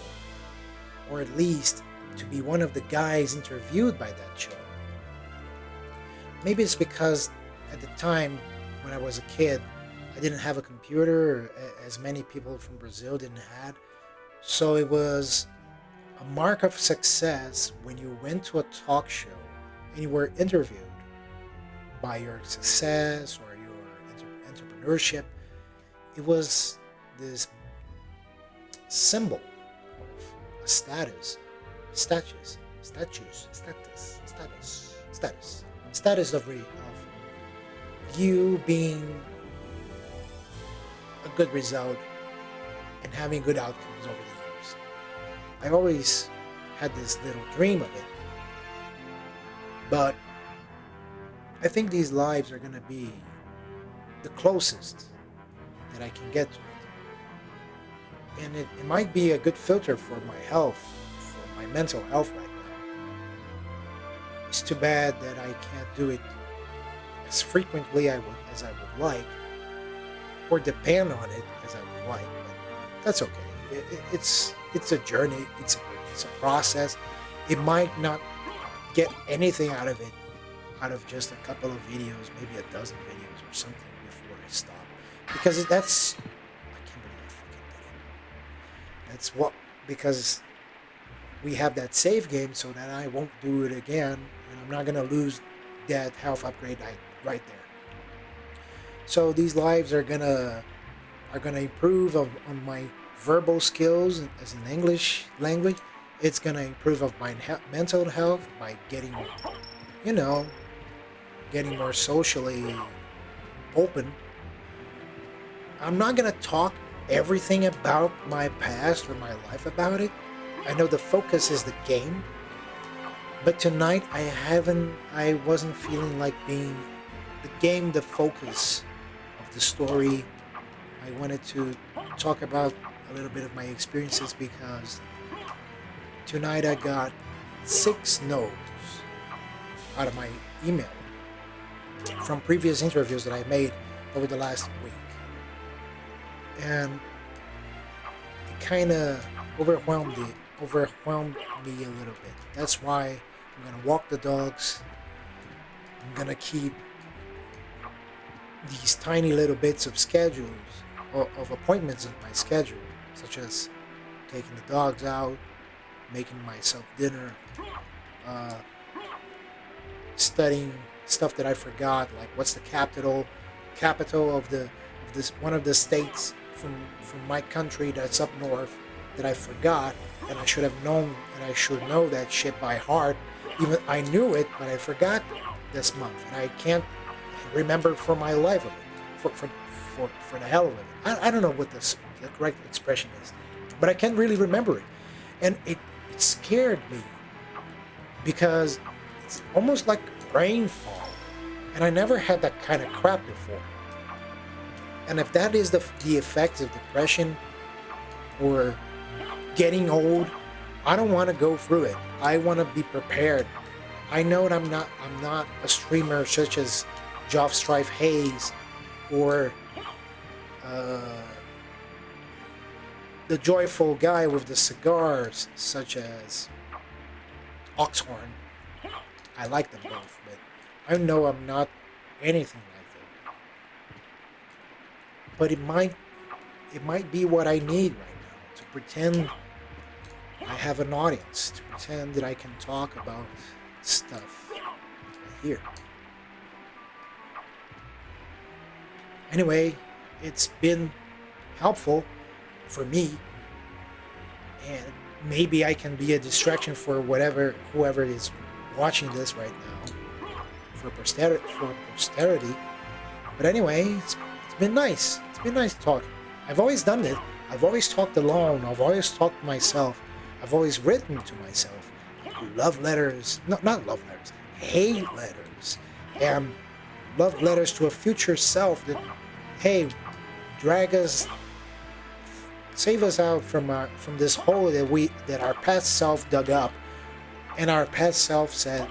or at least to be one of the guys interviewed by that show. Maybe it's because at the time when I was a kid, I didn't have a computer, as many people from Brazil didn't have. So it was a mark of success when you went to a talk show and you were interviewed by your success or your entrepreneurship. It was this symbol of a status of you being a good result and having good outcomes over the years. I always had this little dream of it, but I think these lives are going to be the closest that I can get to it. And it might be a good filter for my health, for my mental health right now. It's too bad that I can't do it as frequently as I would like, or depend on it as I would like, but that's okay. It's a journey, it's a process. It might not get anything out of it, out of just a couple of videos, maybe a dozen videos or something before I stop. Because I can't believe I fucking did it. Because we have that save game so that I won't do it again, and I'm not gonna lose that health upgrade right there. So these lives are gonna improve on my verbal skills as an English language. It's gonna improve of my mental health by getting more socially open. I'm not gonna talk everything about my past or my life about it. I know the focus is the game, but tonight I wasn't feeling like being the game the focus of the story. I wanted to talk about a little bit of my experiences because tonight I got 6 no's out of my email from previous interviews that I made over the last week. And it kind of overwhelmed me a little bit. That's why I'm going to walk the dogs. I'm going to keep these tiny little bits of schedules, of appointments in my schedule, such as taking the dogs out, making myself dinner, studying stuff that I forgot, like what's the capital of this one of the states from my country that's up north that I forgot, and I should have known, and I should know that shit by heart. Even I knew it, but I forgot this month, and I can't remember for my life of it, for the hell of it. I don't know what the correct expression is, but I can't really remember it, and it scared me because it's almost like brain fog, and I never had that kind of crap before. And if that is the effect of depression or getting old, I don't want to go through it. I want to be prepared. I know that I'm not a streamer such as Joff Strife Hayes or the joyful guy with the cigars, such as Oxhorn. I like them both, but I know I'm not anything like them. But it might be what I need right now, to pretend I have an audience, to pretend that I can talk about stuff here. Anyway, it's been helpful for me, and maybe I can be a distraction for whoever is watching this right now, for posterity. But anyway, it's been nice. It's been nice talking. I've always done it. I've always talked alone. I've always talked to myself. I've always written to myself. Love letters. No, not love letters. Hate letters. And love letters to a future self that, hey, save us out from this hole that our past self dug up. And our past self said,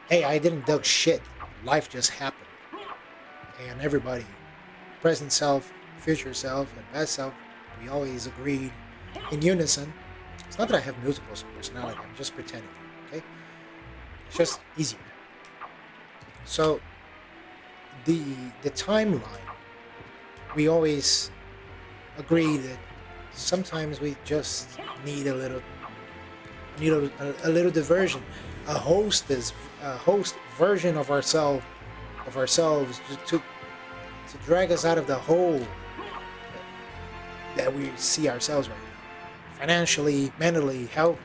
hey, I didn't dig shit. Life just happened. And everybody, present self, future self, and past self, we always agreed in unison. It's not that I have multiple personality, I'm just pretending, okay? It's just easier. So, the timeline, we always agree that sometimes we just need a little diversion, a host version of ourselves to drag us out of the hole that we see ourselves right now, financially, mentally, health,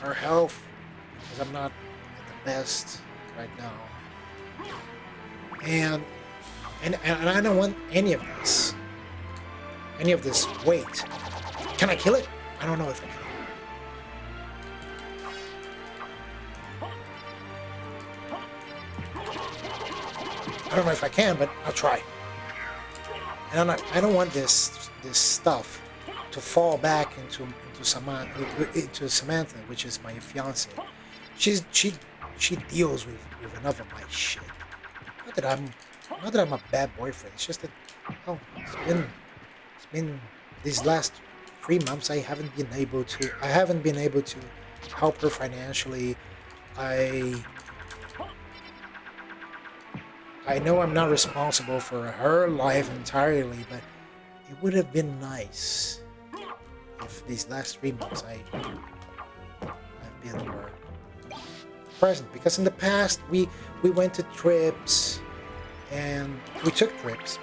our health, because I'm not at the best right now, and I don't want any of this weight. Can I kill it? I don't know if I can. I don't know if I can, but I'll try. And I don't want this stuff to fall back into Samantha, which is my fiance. She deals with enough of my shit. Not that I'm a bad boyfriend. It's just that it's been these last 3 months I haven't been able to help her financially. I know I'm not responsible for her life entirely, but it would have been nice if these last 3 months I've been more present. Because in the past we went to trips, and we took trips,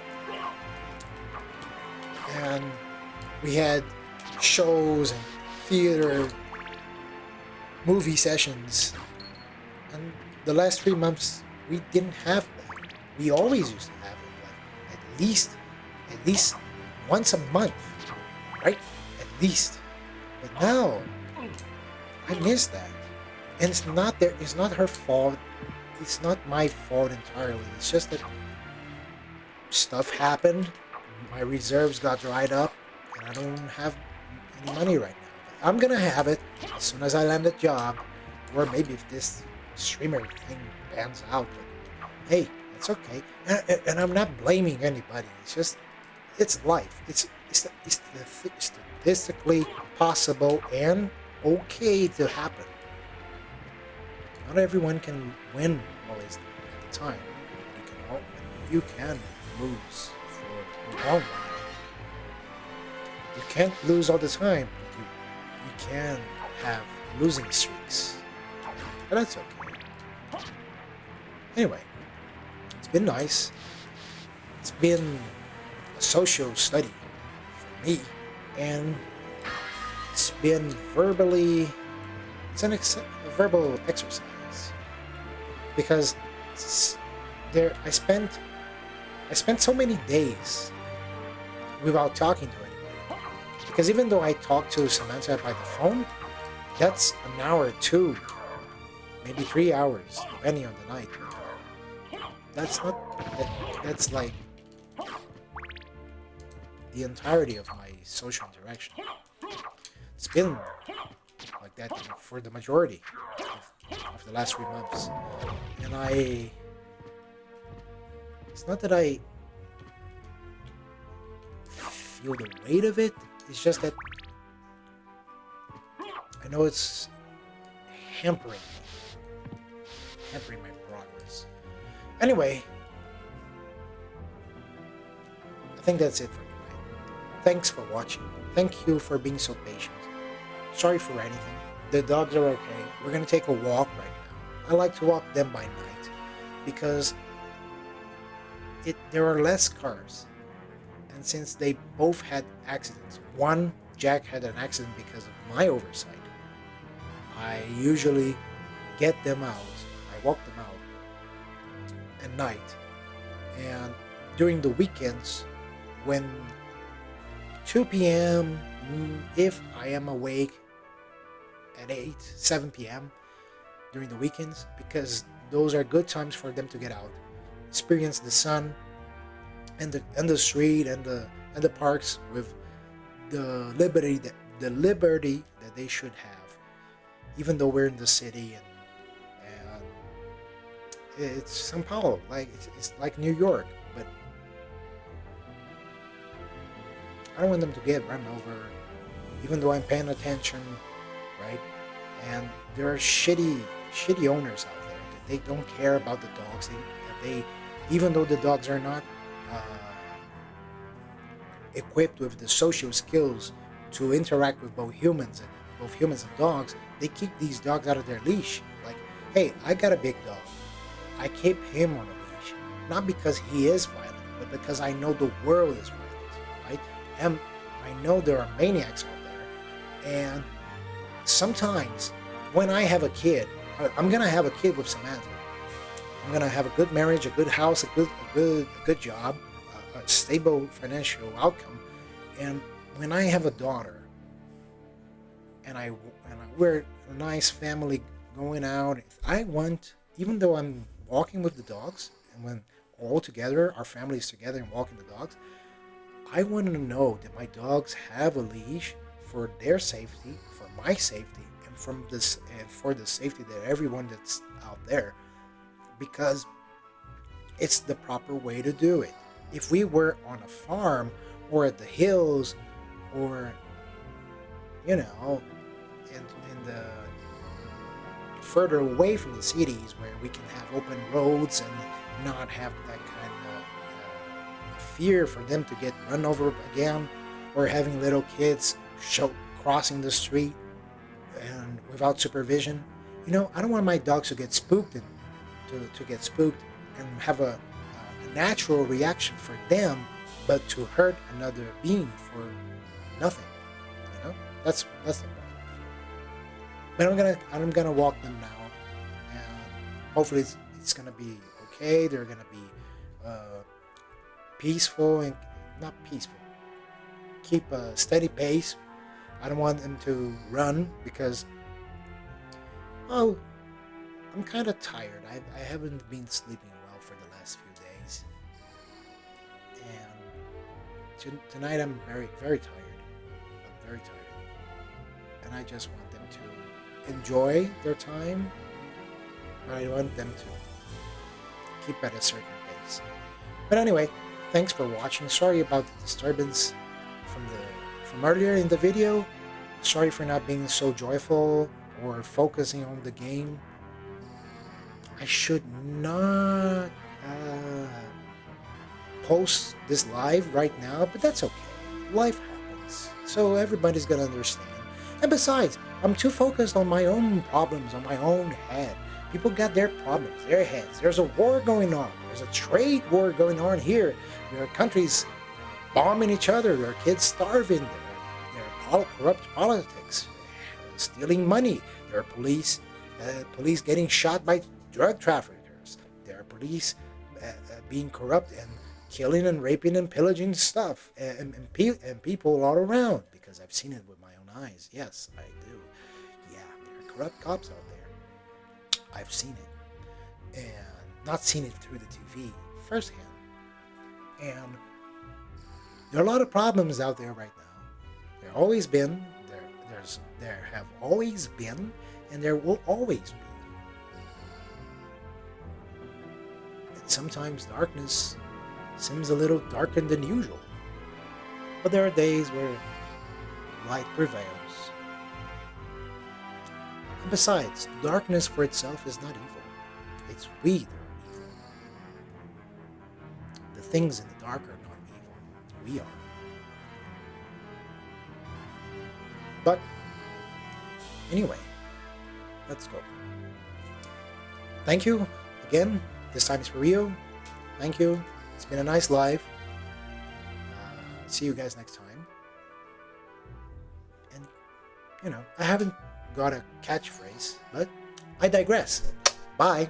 and we had shows and theater, movie sessions, and the last 3 months we didn't have that. We always used to have it, like at least once a month, right? At least. But now I miss that, and it's not her fault. It's not my fault entirely. It's just that stuff happened. My reserves got dried up, and I don't have any money right now. But I'm gonna have it as soon as I land a job, or maybe if this streamer thing pans out. But hey, it's okay, and I'm not blaming anybody. It's just, it's life. It's statistically possible and okay to happen. Not everyone can win always at the time. You can lose for a long while. You can't lose all the time, but you can have losing streaks. But that's okay. Anyway, it's been nice. It's been a social study for me, and it's been it's a verbal exercise, because I spent so many days without talking to anybody. Because even though I talk to Samantha by the phone, that's an hour or 2, maybe 3 hours, depending on the night. That's like the entirety of my social interaction. It's been like that for the majority of the last 3 months. And It's not that I feel the weight of it. It's just that I know it's hampering my progress. Anyway, I think that's it for tonight. Thanks for watching. Thank you for being so patient. Sorry for anything. The dogs are okay. We're gonna take a walk right now. I like to walk them by night because there are less cars. And since they both had accidents, Jack had an accident because of my oversight. I usually get them out. I walk them out at night. And during the weekends, when 2 p.m., if I am awake at 7 p.m. during the weekends, because those are good times for them to get out, experience the sun and the street and the parks with the liberty that they should have, even though we're in the city and it's São Paulo, like it's like New York, but I don't want them to get run over, even though I'm paying attention, right? And there are shitty owners out there that they don't care about the dogs. They even though the dogs are not equipped with the social skills to interact with both humans and dogs, they keep these dogs out of their leash. Like, hey, I got a big dog. I keep him on a leash, not because he is violent, but because I know the world is violent, right? And I know there are maniacs out there, and sometimes when I have a kid, I'm gonna have a kid with Samantha. I'm gonna have a good marriage, a good house, a good job, a stable financial outcome. And when I have a daughter, and we're a nice family going out, I want, even though I'm walking with the dogs, and when all together, our family is together and walking the dogs, I want to know that my dogs have a leash for their safety, for my safety, and for the safety that everyone that's out there, because it's the proper way to do it. If we were on a farm or at the hills, or in the further away from the cities where we can have open roads and not have that kind of fear for them to get run over again, or having little kids crossing the street and without supervision. I don't want my dogs to get spooked and to get spooked and have a natural reaction for them, but to hurt another being for nothing. That's the problem. But I'm gonna walk them now, and hopefully it's gonna be okay. They're gonna be peaceful and not peaceful. Keep a steady pace. I don't want them to run because I'm kind of tired. I haven't been sleeping well for the last few days, and tonight I'm very, very tired. I'm very tired, and I just want them to enjoy their time, but I want them to keep at a certain pace. But anyway, thanks for watching. Sorry about the disturbance from earlier in the video. Sorry for not being so joyful or focusing on the game. I should not post this live right now, but that's okay. Life happens, so everybody's gonna understand. And besides, I'm too focused on my own problems, on my own head. People got their problems, their heads. There's a war going on. There's a trade war going on here. There are countries bombing each other. There are kids starving. There are corrupt politics, stealing money. There are police getting shot by drug traffickers. There are police being corrupt and killing and raping and pillaging stuff and people all around, because I've seen it with my own eyes. Yes, I do. Yeah, there are corrupt cops out there. I've seen it, and not seen it through the TV firsthand. And there are a lot of problems out there right now. There always been. There have always been, and there will always be. that sometimes darkness seems a little darker than usual. But there are days where light prevails. And besides, darkness for itself is not evil. It's we that are evil. The things in the dark are not evil. We are. But anyway, let's go. Thank you again. This time is for Rio. Thank you. It's been a nice live. See you guys next time. And, I haven't got a catchphrase, but I digress. Bye.